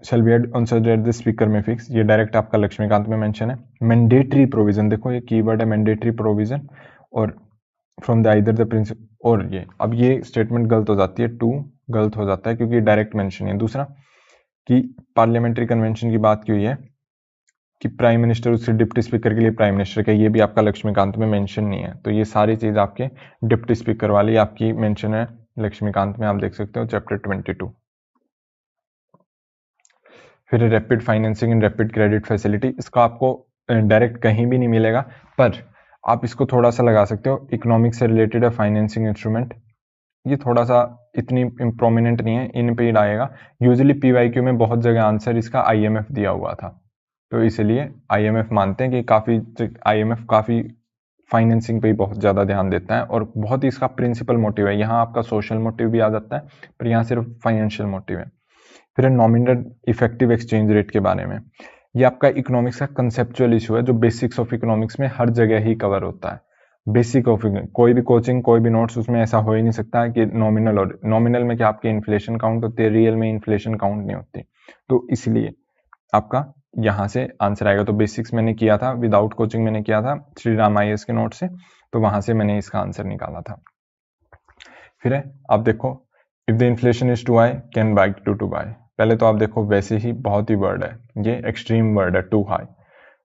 shall be on such that the speaker में फिक्स, ये डायरेक्ट आपका लक्ष्मीकांत में मेंशन है। मैंडेटरी प्रोविजन, देखो ये कीवर्ड है मैंडेटरी प्रोविजन, और from the either the principal, और ये अब ये स्टेटमेंट गलत हो जाती है, टू गलत हो जाता है क्योंकि डायरेक्ट मेंशन है। दूसरा कि पार्लियामेंट्री कन्वेंशन की बात की हुई है कि प्राइम मिनिस्टर उसके डिप्टी स्पीकर के लिए प्राइम मिनिस्टर का, ये भी आपका लक्ष्मीकांत में मेंशन नहीं है, तो ये सारी चीज आपके डिप्टी स्पीकर वाली आपकी मेंशन है लक्ष्मीकांत में, आप देख सकते हो चैप्टर 22। फिर rapid financing and rapid credit facility, इसका आपको डायरेक्ट कहीं भी नहीं मिलेगा, पर आप इसको थोड़ा सा लगा सकते हो, इकोनॉमिक्स से रिलेटेड है फाइनेंसिंग इंस्ट्रूमेंट, ये थोड़ा सा इतनी प्रोमिनेंट नहीं है, इन पे ही आएगा। यूजुअली पीवाईक्यू में बहुत जगह आंसर इसका आईएमएफ दिया हुआ था, तो इसलिए आईएमएफ मानते हैं कि काफ़ी आईएमएफ काफ़ी फाइनेंसिंग पे ही बहुत ज़्यादा ध्यान देता है और बहुत ही इसका प्रिंसिपल मोटिव है। यहाँ आपका सोशल मोटिव भी आ जाता है, पर यहाँ सिर्फ फाइनेंशियल मोटिव है। फिर नॉमिनल इफेक्टिव एक्सचेंज रेट के बारे में, ये आपका इकोनॉमिक्स का कंसेप्चुअल इशू है जो बेसिक्स ऑफ इकोनॉमिक्स में हर जगह ही कवर होता है। बेसिक ऑफ कोई भी कोचिंग कोई भी नोट्स उसमें ऐसा हो ही नहीं सकता कि नॉमिनल, और नॉमिनल में क्या आपकी इन्फ्लेशन काउंट होती है, रियल में इन्फ्लेशन काउंट नहीं होती, तो इसलिए आपका यहाँ से आंसर आएगा। तो बेसिक्स मैंने किया था, विदाउट कोचिंग मैंने किया था श्री राम IAS के नोट से, तो वहां से मैंने इसका आंसर निकाला था। फिर है आप देखो if the inflation is too high can buy to buy, पहले तो आप देखो वैसे ही बहुत ही वर्ड है, ये एक्सट्रीम वर्ड है टू हाई,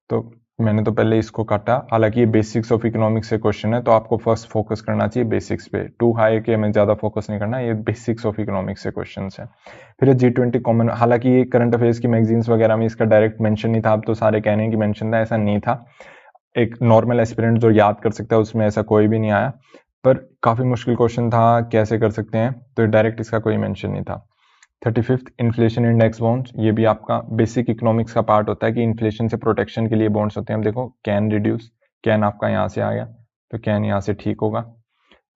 तो मैंने तो पहले इसको काटा। हालांकि ये बेसिक्स ऑफ इकोनॉमिक्स से क्वेश्चन है तो आपको फर्स्ट फोकस करना चाहिए बेसिक्स पे, टू हाई के हमें ज्यादा फोकस नहीं करना, ये बेसिक्स ऑफ इकोनॉमिक्स से क्वेश्चन है। फिर G20 कॉमन, हालांकि ये करंट अफेयर्स की मैगजीन्स वगैरह में इसका डायरेक्ट मेंशन नहीं था, अब तो सारे कहने की मेंशन था, ऐसा नहीं था। एक नॉर्मल एस्पिरेंट जो याद कर सकता है उसमें ऐसा कोई भी नहीं आया, पर काफी मुश्किल क्वेश्चन था, कैसे कर सकते हैं, तो डायरेक्ट इसका कोई मेंशन नहीं था। 35 इन्फ्लेशन इंडेक्स बॉन्ड्स, ये भी आपका बेसिक इकोनॉमिक्स का पार्ट होता है कि इन्फ्लेशन से प्रोटेक्शन के लिए बॉन्ड्स होते हैं। अब देखो कैन रिड्यूस, कैन आपका यहाँ से आ गया तो कैन यहाँ से ठीक होगा,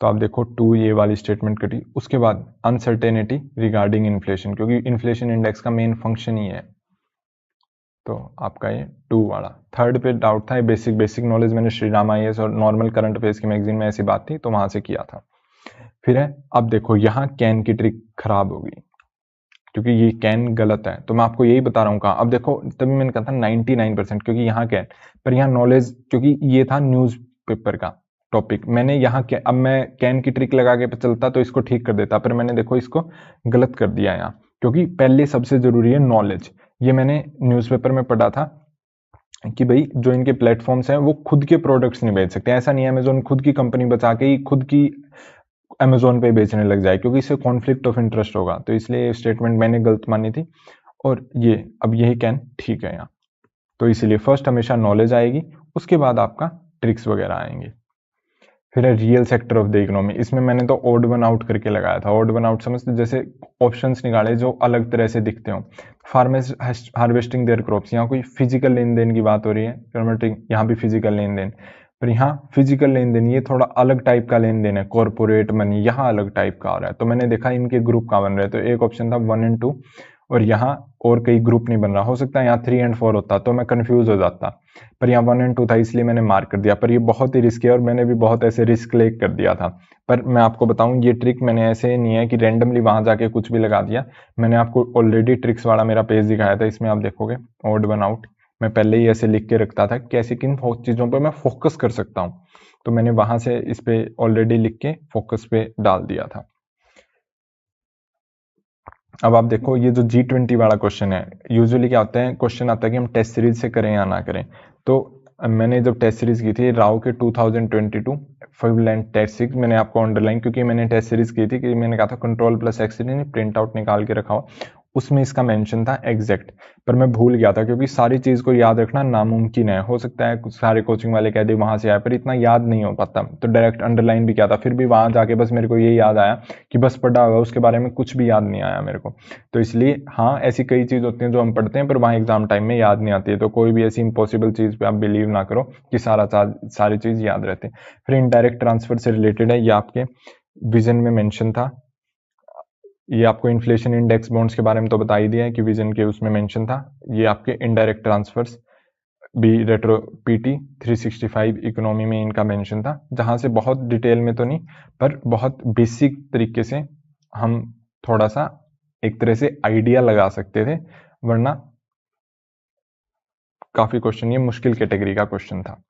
तो आप देखो टू ये वाली स्टेटमेंट कटी। उसके बाद अनसर्टेनिटी रिगार्डिंग इन्फ्लेशन, क्योंकि इन्फ्लेशन इंडेक्स का मेन फंक्शन ही है, तो आपका ये टू वाला। थर्ड पे डाउट था, बेसिक नॉलेज मैंने श्री राम IAS और नॉर्मल करंट अफेयर्स की मैगजीन में ऐसी बात थी तो वहां से किया था। फिर है अब देखो यहाँ कैन की ट्रिक खराब होगी, क्योंकि ये कैन गलत है। तो मैं आपको यही बता रहा हूँ कहाँ। अब देखो तभी मैंने कहा था 99%, क्योंकि यहाँ कैन, पर यहाँ नॉलेज, क्योंकि ये था न्यूज़पेपर का टॉपिक, मैंने यहाँ क्या, अब मैं कैन की ट्रिक लगा के चलता तो इसको ठीक कर देता, पर मैंने देखो इसको गलत कर दिया यहाँ, क्योंकि पहले सबसे जरूरी है नॉलेज। ये मैंने न्यूज़पेपर में पढ़ा था कि भाई जो इनके प्लेटफॉर्म्स हैं वो खुद के प्रोडक्ट्स नहीं बेच सकते। ऐसा नहीं है अमेजोन खुद की कंपनी बचा के ही खुद की अमेजोन पे बेचने लग जाए, क्योंकि इससे कॉन्फ्लिक्ट ऑफ इंटरेस्ट होगा। तो इसलिए स्टेटमेंट मैंने गलत मानी थी, और ये अब यही कैन ठीक है यहाँ। तो इसलिए फर्स्ट हमेशा नॉलेज आएगी, उसके बाद आपका ट्रिक्स वगैरह आएंगे। फिर है real sector of the economy. इसमें मैंने तो ऑड वन आउट करके लगाया था। ऑड वन आउट समझते, जैसे ऑप्शंस निकाले जो अलग तरह से दिखते हो। फार्मर्स हार्वेस्टिंग देयर क्रॉप्स, यहाँ कोई फिजिकल लेन देन की बात हो रही है, कन्वर्टिंग, यहाँ भी फिजिकल लेन देन, पर यहाँ फिजिकल लेन देन ये थोड़ा अलग टाइप का लेन देन है। कॉर्पोरेट मनी यहाँ अलग टाइप का आ रहा है। तो मैंने देखा इनके ग्रुप कहाँ बन रहे हैं, तो एक ऑप्शन था 1 और 2, और यहाँ और कई ग्रुप नहीं बन रहा। हो सकता है यहाँ 3 और 4 होता तो मैं कंफ्यूज हो जाता, पर यहाँ 1 और 2 था, इसलिए मैंने मार्क कर दिया। पर ये बहुत ही रिस्क है, और मैंने भी बहुत ऐसे रिस्क ले कर दिया था। पर मैं आपको बताऊं, ये ट्रिक मैंने ऐसे नहीं है कि रैंडमली वहां जाके कुछ भी लगा दिया। मैंने आपको ऑलरेडी ट्रिक्स वाला मेरा पेज दिखाया था, इसमें आप देखोगे ऑड वन आउट मैं पहले ही ऐसे लिख के रखता था कैसे किन चीजों पर मैं फोकस कर सकता हूँ। तो मैंने वहां से इस पे ऑलरेडी लिख के फोकस पे डाल दिया था। अब आप देखो ये जो G20 वाला क्वेश्चन है, यूजुअली क्या होता है, क्वेश्चन आता है कि हम टेस्ट सीरीज से करें या ना करें। तो मैंने जब टेस्ट सीरीज की थी राव के 2022 फुल टेस्ट सीरीज, मैंने आपको अंडरलाइन, क्योंकि मैंने टेस्ट सीरीज की थी कि मैंने कहा था control plus x print out निकाल के रखा हो, उसमें इसका मेंशन था एग्जैक्ट, पर मैं भूल गया था, क्योंकि सारी चीज को याद रखना नामुमकिन है। हो सकता है कुछ सारे कोचिंग वाले कह दे वहां से आए, पर इतना याद नहीं हो पाता। तो डायरेक्ट अंडरलाइन भी किया था, फिर भी वहां जाके बस मेरे को ये याद आया कि बस पढ़ा हुआ, उसके बारे में कुछ भी याद नहीं आया मेरे को। तो इसलिए हाँ, ऐसी कई चीज होती हैं जो हम पढ़ते हैं पर वहाँ एग्जाम टाइम में याद नहीं आती है। तो कोई भी ऐसी इम्पॉसिबल चीज पे आप बिलीव ना करो कि सारी चीज याद रहती है। फिर इनडायरेक्ट ट्रांसफर से रिलेटेड है, ये आपके विजन में मेंशन था। ये आपको इन्फ्लेशन इंडेक्स बॉन्ड्स के बारे में तो बता ही दिया है कि विजन के उसमें मेंशन था। ये आपके इनडायरेक्ट ट्रांसफर्स भी रेट्रो पीटी 365 इकोनॉमी में इनका मेंशन था, जहां से बहुत डिटेल में तो नहीं पर बहुत बेसिक तरीके से हम थोड़ा सा एक तरह से आइडिया लगा सकते थे, वरना काफी क्वेश्चन ये मुश्किल कैटेगरी का क्वेश्चन था।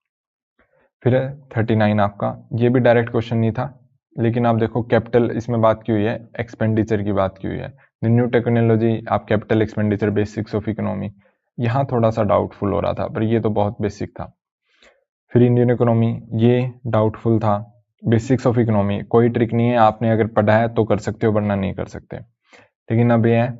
फिर 39 आपका, ये भी डायरेक्ट क्वेश्चन नहीं था, लेकिन आप देखो कैपिटल इसमें बात की हुई है, एक्सपेंडिचर की बात की हुई है। न्यू टेक्नोलॉजी, आप capital expenditure basics of economy, यहाँ थोड़ा सा डाउटफुल हो रहा था, पर ये तो बहुत बेसिक था। फिर इंडियन इकोनॉमी, ये डाउटफुल था। बेसिक्स ऑफ इकोनॉमी कोई ट्रिक नहीं है, आपने अगर पढ़ा है तो कर सकते हो, वरना नहीं कर सकते। लेकिन अब ये है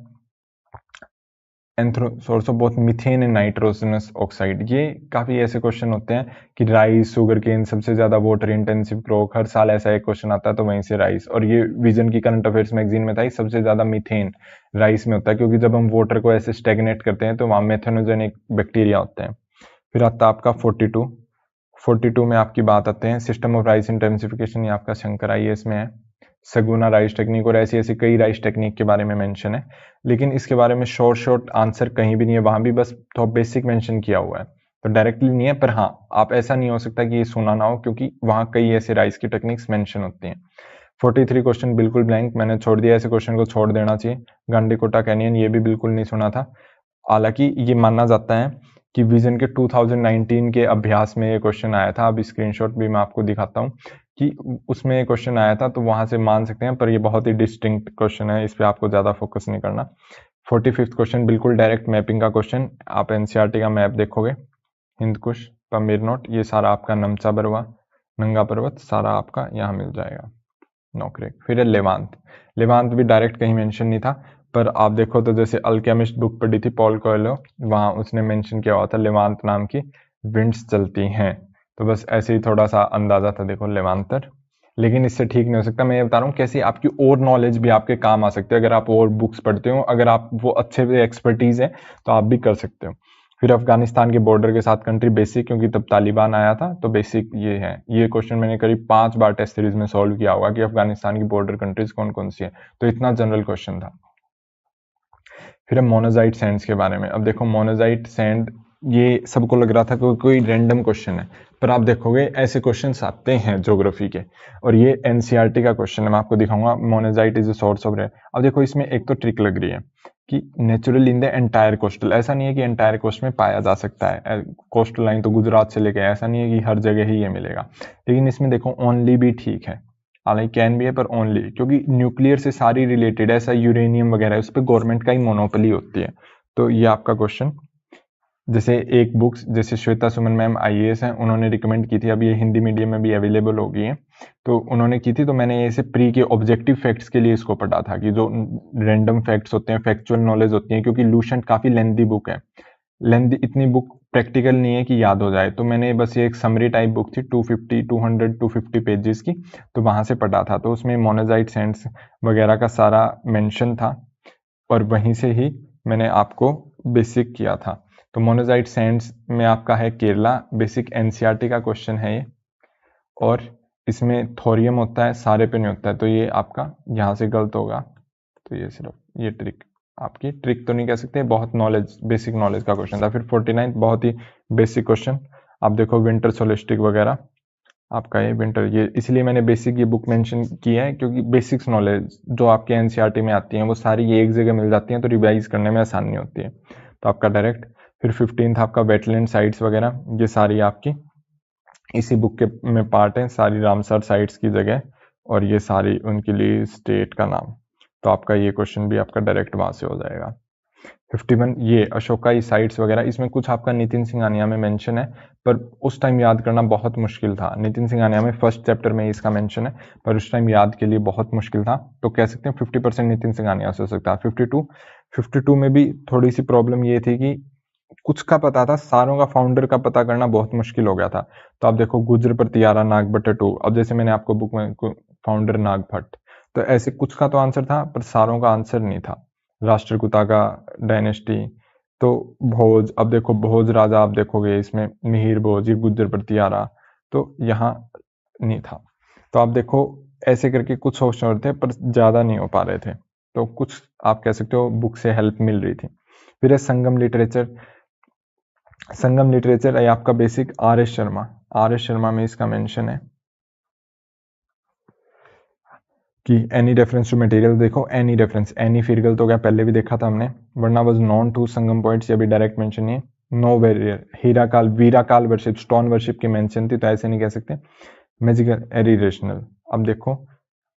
source of both methane and nitrogenous oxide. ये काफी ऐसे क्वेश्चन होते हैं कि राइस, शुगर केन सबसे ज्यादा वाटर इंटेंसिव क्रॉप, हर साल ऐसा एक क्वेश्चन आता है, तो वहीं से राइस। और ये विजन की करंट अफेयर्स मैगजीन में था, सबसे ज्यादा मीथेन राइस में होता है, क्योंकि जब हम वाटर को ऐसे स्टेगनेट करते हैं तो वहां मेथेनोजेनिक बैक्टीरिया होते हैं। फिर आता है आपका 42 में आपकी बात आते हैं सिस्टम ऑफ राइस इंटेंसिफिकेशन, ये आपका शंकर IAS में है। सगुना राइस टेक्निक और ऐसी ऐसी कई राइस टेक्निक के बारे में मेंशन है, लेकिन इसके बारे में शॉर्ट आंसर कहीं भी नहीं है, वहां भी बस तो बेसिक मेंशन किया हुआ है, तो डायरेक्टली नहीं है। पर हाँ, आप ऐसा नहीं हो सकता कि ये सुना ना हो, क्योंकि वहां कई ऐसे राइस की टेक्निक्स मेंशन होती हैं। 43 क्वेश्चन बिल्कुल ब्लैंक, मैंने छोड़ दिया, ऐसे क्वेश्चन को छोड़ देना चाहिए। गांडीकोटा कैनियन, ये भी बिल्कुल नहीं सुना था। हालांकि ये माना जाता है कि विजन के 2019 के अभ्यास में ये क्वेश्चन आया था। अब स्क्रीनशॉट भी मैं आपको दिखाता हूँ कि उसमें ये क्वेश्चन आया था, तो वहां से मान सकते हैं, पर ये बहुत ही डिस्टिंक्ट क्वेश्चन है, इस पे आपको ज्यादा फोकस नहीं करना। 45th क्वेश्चन बिल्कुल डायरेक्ट मैपिंग का क्वेश्चन, आप एनसीईआरटी का मैप देखोगे, हिंदकुश, पमीर नोट, ये सारा आपका नमचा बरवा, नंगा पर्वत, सारा आपका यहाँ मिल जाएगा, नौकरी। फिर है लेवांत भी डायरेक्ट कहीं मेंशन नहीं था, पर आप देखो तो जैसे अल्केमिस्ट बुक पढ़ी थी पॉल कोएल्हो, वहां उसने मेंशन किया हुआ था लेवांत नाम की विंड्स चलती हैं, तो बस ऐसे ही थोड़ा सा अंदाजा था, देखो लेवांतर। लेकिन इससे ठीक नहीं हो सकता। मैं ये बता रहा हूँ कैसे आपकी और नॉलेज भी आपके काम आ सकती है, अगर आप और बुक्स पढ़ते हो, अगर आप वो अच्छे से एक्सपर्टीज है तो आप भी कर सकते हो। फिर अफगानिस्तान के बॉर्डर के साथ कंट्री बेसिक, क्योंकि तब तालिबान आया था, तो बेसिक ये है। ये क्वेश्चन मैंने करीब 5 बार टेस्ट सीरीज में सॉल्व किया होगा कि अफगानिस्तान की बॉर्डर कंट्रीज कौन कौन सी है, तो इतना जनरल क्वेश्चन था। फिर हम मोनोजाइट सैंड्स के बारे में, अब देखो मोनोजाइट सैंड, ये सबको लग रहा था कि कोई रैंडम क्वेश्चन है, पर आप देखोगे ऐसे क्वेश्चंस आते हैं ज्योग्राफी के, और ये एनसीईआरटी का क्वेश्चन है। मैं आपको दिखाऊंगा, monazite is a source of rare. अब देखो इसमें एक तो ट्रिक लग रही है कि natural in the entire coastal, ऐसा नहीं है कि एंटायर कोस्ट में पाया जा सकता है, कोस्टल लाइन तो गुजरात से लेके, ऐसा नहीं है कि हर जगह ही ये मिलेगा। लेकिन इसमें देखो ओनली भी ठीक है, हालांकि कैन भी है पर ओनली, क्योंकि न्यूक्लियर से सारी रिलेटेड, ऐसा यूरेनियम वगैरह उस पर गवर्नमेंट का ही मोनोपोली होती है। तो ये आपका क्वेश्चन, जैसे एक बुक्स जैसे श्वेता सुमन मैम आईएएस हैं, उन्होंने रिकमेंड की थी, अब ये हिंदी मीडियम में भी अवेलेबल हो गई है, तो उन्होंने की थी, तो मैंने ऐसे प्री के ऑब्जेक्टिव फैक्ट्स के लिए इसको पढ़ा था कि जो रैंडम फैक्ट्स होते हैं, फैक्चुअल नॉलेज होती है, क्योंकि लूसेंट काफ़ी लेंथी बुक है, लेंथी इतनी बुक प्रैक्टिकल नहीं है कि याद हो जाए, तो मैंने बस ये एक समरी टाइप बुक थी 250 पेजेस की, तो वहाँ से पढ़ा था, तो उसमें मोनोजाइट सैंड्स वगैरह का सारा मेंशन था, और वहीं से ही मैंने आपको बेसिक किया था। तो मोनोजाइट सैंड्स में आपका है केरला, बेसिक एनसीईआरटी का क्वेश्चन है ये, और इसमें थोरियम होता है, सारे पे नहीं होता है, तो ये आपका यहाँ से गलत होगा। तो ये सिर्फ ये ट्रिक, आपकी ट्रिक तो नहीं कह सकते, बहुत नॉलेज, बेसिक नॉलेज का क्वेश्चन था। फिर 49 बहुत ही बेसिक क्वेश्चन, आप देखो विंटर सोलिस्टिक वगैरह आपका ये विंटर, ये इसलिए मैंने बेसिक ये बुक मेंशन की है, क्योंकि बेसिक्स नॉलेज जो आपके एनसीईआरटी में आती हैं वो सारी ये एक जगह मिल जाती हैं, तो रिवाइज करने में आसानी होती है। तो आपका डायरेक्ट, फिर 15 आपका वेटलैंड साइट्स वगैरह, ये सारी आपकी इसी बुक के में पार्ट है, सारी रामसर साइट्स की जगह, और ये सारी उनके लिए स्टेट का नाम। तो आपका ये क्वेश्चन भी आपका डायरेक्ट वहाँ से हो जाएगा। 51 ये अशोकाई साइट्स वगैरह, इसमें कुछ आपका नितिन सिंघानिया में मेंशन है, पर उस टाइम याद करना बहुत मुश्किल था। नितिन सिंघानिया में फर्स्ट चैप्टर में इसका मेंशन है, पर उस टाइम याद के लिए बहुत मुश्किल था, तो कह सकते हैं 50% नितिन सिंघानिया से हो सकता है। 52 में भी थोड़ी सी प्रॉब्लम ये थी कि कुछ का पता था, सारों का फाउंडर का पता करना बहुत मुश्किल हो गया था। तो आप देखो गुजर प्रतियारा नागभट्ट 2, अब जैसे मैंने आपको बुक में फाउंडर नागभट्ट, तो ऐसे कुछ का तो आंसर था, पर सारों का आंसर नहीं था। राष्ट्रकूटा का डायनेस्टी, तो भोज, अब देखो भोज राजा, आप देखोगे इसमें मिहिर भोज, ये गुजर प्रतियारा, तो यहाँ नहीं था। तो आप देखो ऐसे करके कुछ ऑप्शन थे, पर ज़्यादा नहीं हो पा रहे थे, तो कुछ आप कह सकते हो बुक से हेल्प मिल रही थी। फिर है संगम लिटरेचर, संगम लिटरेचर है आपका basic R S Sharma, R S Sharma में इसका मेंशन है कि एनी रेफरेंस टू मटेरियल, देखो एनी रेफरेंस, एनी फिर गलत हो गया, पहले भी देखा था हमने, वरना was known to Sangam points, ये भी डायरेक्ट मेंशन नहीं है। नो बैरियर, हीरा काल वीरा काल वर्शिप, स्टोन वर्शिप की मेंशन थी, तो ऐसे नहीं कह सकते। मैजिकल एरिरेशनल, अब देखो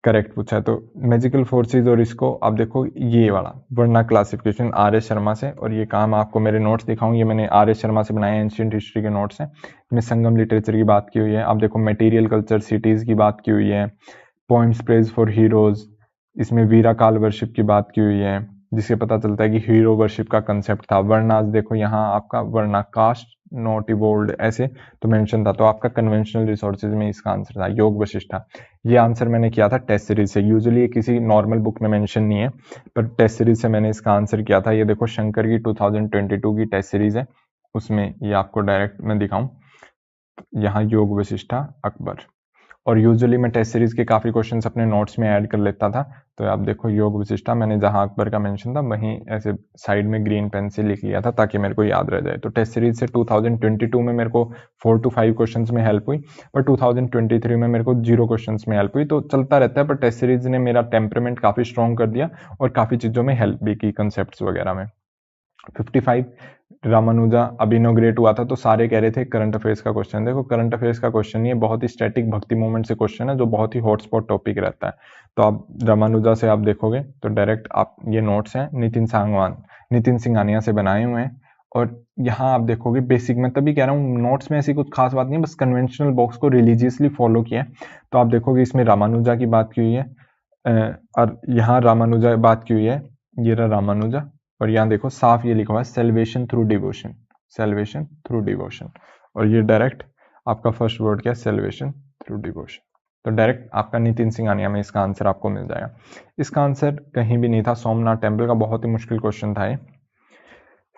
करेक्ट पूछा है, तो मैजिकल फोर्सेस, और इसको आप देखो ये वाला वर्ना क्लासिफिकेशन आर एस शर्मा से, और ये काम आपको मेरे नोट्स दिखाऊं, ये मैंने आर एस शर्मा से बनाए एंशियंट हिस्ट्री के नोट्स हैं, इसमें संगम लिटरेचर की बात की हुई है। आप देखो मटेरियल कल्चर सिटीज की बात की हुई है, पॉइंट्स प्रेज फॉर हीरोज, इसमें वीरा काल वर्शिप की बात की हुई है, जिससे पता चलता है कि हीरो वर्शिप का कंसेप्ट था। वर्नास देखो यहाँ आपका वर्ना कास्ट नॉट इवोल्ड, ऐसे तो मेंशन था, तो आपका कन्वेंशनल रिसोर्सेज में इसका आंसर था योग वशिष्ठा। ये आंसर मैंने किया था टेस्ट सीरीज से, यूजुअली ये किसी नॉर्मल बुक में मेंशन नहीं है, पर टेस्ट सीरीज से मैंने इसका आंसर किया था। ये देखो शंकर की 2022 की टेस्ट सीरीज है, उसमें ये आपको डायरेक्ट मैं दिखाऊं, यहाँ योग वशिष्ठा अकबर, और यूजुअली मैं टेस्ट सीरीज के काफ़ी क्वेश्चंस अपने नोट्स में ऐड कर लेता था, तो आप देखो योग विशिष्टा मैंने जहां अकबर का मेंशन था वहीं ऐसे साइड में ग्रीन पेन से लिख लिया था ताकि मेरे को याद रह जाए। तो टेस्ट सीरीज से 2022 में मेरे को 4 to 5 क्वेश्चंस में हेल्प हुई, पर 2023 में मेरे को 0 क्वेश्चंस में हेल्प हुई, तो चलता रहता है। पर टेस्ट सीरीज ने मेरा टेम्परमेंट काफ़ी स्ट्रॉन्ग कर दिया और काफ़ी चीज़ों में हेल्प भी की, कंसेप्ट वगैरह में। 55 रामानुजा अब इनोग्रेट हुआ था, तो सारे कह रहे थे करंट अफेयर्स का क्वेश्चन। देखो करंट अफेयर्स का क्वेश्चन नहीं है, बहुत ही स्टैटिक भक्ति मूवमेंट से क्वेश्चन है जो बहुत ही हॉटस्पॉट टॉपिक रहता है। तो आप रामानुजा से आप देखोगे तो डायरेक्ट आप ये नोट्स हैं नितिन सिंघानिया से बनाए हुए हैं, और यहाँ आप देखोगे बेसिक, मैं तभी कह रहा हूँ नोट्स में ऐसी कुछ खास बात नहीं है, बस कन्वेंशनल बॉक्स को रिलीजियसली फॉलो किया है। तो आप देखोगे इसमें रामानुजा की बात की हुई है, और यहाँ रामानुजा बात की हुई है, ये रहा रामानुजा, और यहाँ देखो साफ ये लिखा हुआ है salvation through devotion, salvation through devotion, और ये डायरेक्ट आपका फर्स्ट वर्ड क्या है, सेल्वेशन थ्रू डिवोशन। तो डायरेक्ट आपका नितिन सिंघानिया में इसका आंसर आपको मिल जाएगा। इसका आंसर कहीं भी नहीं था, सोमनाथ टेम्पल का बहुत ही मुश्किल क्वेश्चन था ये।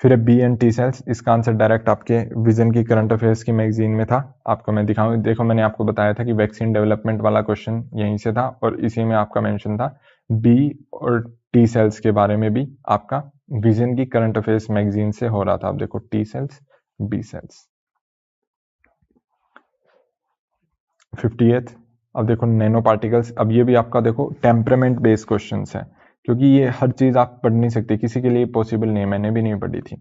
फिर बी एन टी सेल्स, इसका आंसर डायरेक्ट आपके विजन की करंट अफेयर्स की मैगजीन में था। आपको मैं दिखाऊं, देखो मैंने आपको बताया था कि वैक्सीन डेवलपमेंट वाला क्वेश्चन यहीं से था, और इसी में आपका मेंशन था बी और टी सेल्स के बारे में भी आपका विजन की करंट अफेयर्स मैगजीन से हो रहा था। आप देखो टी सेल्स, बी सेल्स। 58 अब देखो नैनो पार्टिकल्स, अब ये भी आपका देखो टेम्परामेंट बेस्ड क्वेश्चंस है क्योंकि ये हर चीज़ आप पढ़ नहीं सकते, किसी के लिए पॉसिबल नहीं है, मैंने भी नहीं पढ़ी थी।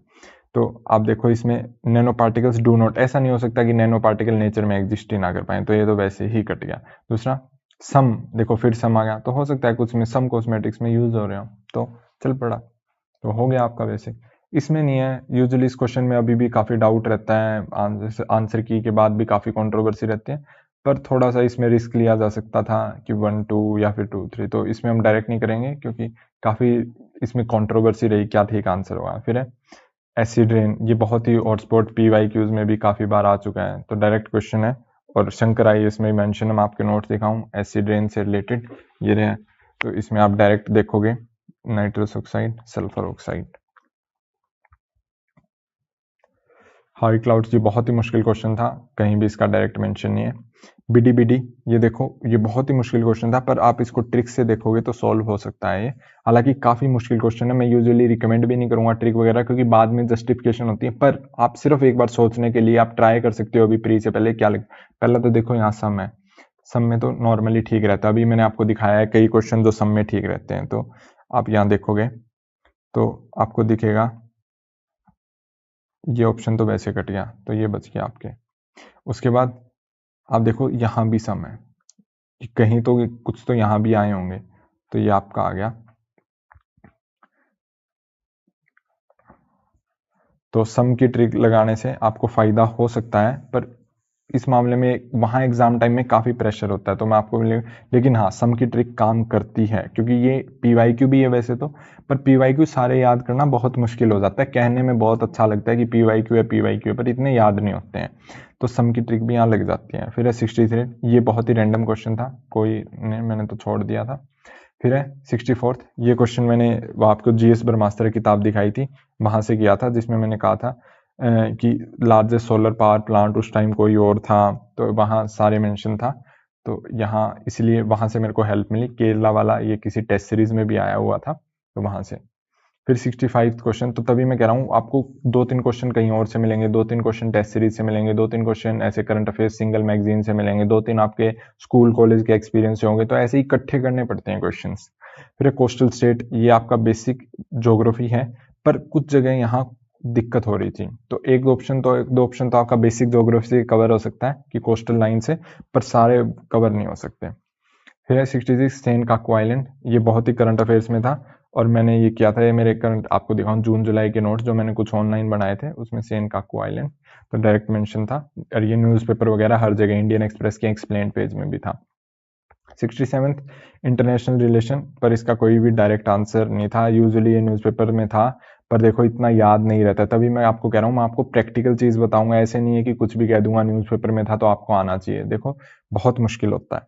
तो आप देखो इसमें नैनो पार्टिकल्स डू नॉट, ऐसा नहीं हो सकता कि नैनो पार्टिकल नेचर में एग्जिस्ट ही ना कर पाए, तो ये तो वैसे ही कट गया। दूसरा सम, देखो फिर सम आ गया, तो हो सकता है कुछ में सम कॉस्मेटिक्स में यूज हो रहे हो, तो चल पड़ा, तो हो गया आपका बेसिक। इसमें नहीं है, यूजुअली इस क्वेश्चन में अभी भी काफ़ी डाउट रहता है, आंसर की के बाद भी काफ़ी कंट्रोवर्सी रहती है, पर थोड़ा सा इसमें रिस्क लिया जा सकता था कि 1 2 या फिर 2 3, तो इसमें हम डायरेक्ट नहीं करेंगे क्योंकि काफ़ी इसमें कंट्रोवर्सी रही क्या ठीक आंसर होगा। फिर है एसिड रेन, ये बहुत ही हॉटस्पॉट PYQs में भी काफ़ी बार आ चुका है, तो डायरेक्ट क्वेश्चन है, और शंकर IAS में मेंशन है, मैं आपके नोट्स दिखाऊं एसिड रेन से रिलेटेड ये रहे, तो इसमें आप डायरेक्ट देखोगे nitrous oxide, sulphur oxide. High clouds, ये बहुत ही मुश्किल क्वेश्चन था, कहीं भी इसका डायरेक्ट मेंशन नहीं है। BD ये देखो, ये बहुत ही मुश्किल क्वेश्चन था, पर आप इसको ट्रिक से देखोगे तो सॉल्व हो सकता है ये। हालांकि काफ़ी मुश्किल क्वेश्चन है, मैं यूजुअली रिकमेंड भी नहीं करूंगा ट्रिक वगैरह, क्योंकि बाद में जस्टिफिकेशन होती है, पर आप सिर्फ एक बार सोचने के लिए आप ट्राई कर सकते हो अभी प्री से पहले क्या लग। पहला तो देखो यहाँ सम है, सम में तो नॉर्मली ठीक रहता है, अभी मैंने आपको दिखाया है कई क्वेश्चन जो सम में ठीक रहते हैं, तो आप यहाँ देखोगे तो आपको दिखेगा ये ऑप्शन तो वैसे कट गया, तो ये बच गया आपके। उसके बाद आप देखो यहाँ भी सम है, कहीं तो कुछ तो यहाँ भी आए होंगे, तो ये आपका आ गया। तो सम की ट्रिक लगाने से आपको फायदा हो सकता है, पर इस मामले में वहाँ एग्जाम टाइम में काफ़ी प्रेशर होता है, तो मैं आपको लेकिन हाँ सम की ट्रिक काम करती है, क्योंकि ये PYQ भी है वैसे तो, पर PYQ सारे याद करना बहुत मुश्किल हो जाता है, कहने में बहुत अच्छा लगता है कि PYQ है PYQ है, पर इतने याद नहीं होते हैं, तो सम की ट्रिक भी यहाँ लग जाती है। फिर है 63, ये बहुत ही रैंडम क्वेश्चन था, कोई ने मैंने तो छोड़ दिया था। फिर है 64, ये क्वेश्चन मैंने वो आपको GS ब्रह्मास्त्र किताब दिखाई थी, वहाँ से किया था, जिसमें मैंने कहा था कि लार्जेस्ट सोलर पावर प्लांट उस टाइम कोई और था, तो वहाँ सारे मेंशन था, तो यहाँ इसलिए वहाँ से मेरे को हेल्प मिली, केरला वाला ये किसी टेस्ट सीरीज में भी आया हुआ था, तो वहाँ से। फिर 65 क्वेश्चन, तो तभी मैं कह रहा हूँ आपको 2 3 क्वेश्चन कहीं और से मिलेंगे, 2 3 क्वेश्चन टेस्ट सीरीज से मिलेंगे, 2 3 क्वेश्चन ऐसे करंट अफेयर्स सिंगल मैगजीन से मिलेंगे, 2 3 आपके स्कूल कॉलेज के एक्सपीरियंस से होंगे, तो ऐसे ही इकट्ठे करने पड़ते हैं क्वेश्चन। फिर कोस्टल स्टेट, ये आपका बेसिक ज्योग्राफी है, पर कुछ जगह यहाँ दिक्कत हो रही थी, तो एक दो ऑप्शन तो आपका बेसिक ज्योग्राफी से कवर हो सकता है कि कोस्टल लाइन से, पर सारे कवर नहीं हो सकते। फिर है 66 सेन काकू आइलैंड, ये बहुत ही करंट अफेयर्स में था, और मैंने ये किया था, ये मेरे करंट आपको दिखाऊं जून जुलाई के नोट्स जो मैंने कुछ ऑनलाइन बनाए थे, उसमें सेन काकू आइलैंड तो डायरेक्ट मेंशन था, और ये न्यूज़पेपर वगैरह हर जगह, इंडियन एक्सप्रेस के एक्सप्लेन पेज में भी था। 67 इंटरनेशनल रिलेशन, पर इसका कोई भी डायरेक्ट आंसर नहीं था, यूजुअली ये न्यूज़पेपर में था, पर देखो इतना याद नहीं रहता, तभी मैं आपको कह रहा हूँ मैं आपको प्रैक्टिकल चीज़ बताऊंगा, ऐसे नहीं है कि कुछ भी कह दूंगा न्यूज़पेपर में था तो आपको आना चाहिए, देखो बहुत मुश्किल होता है,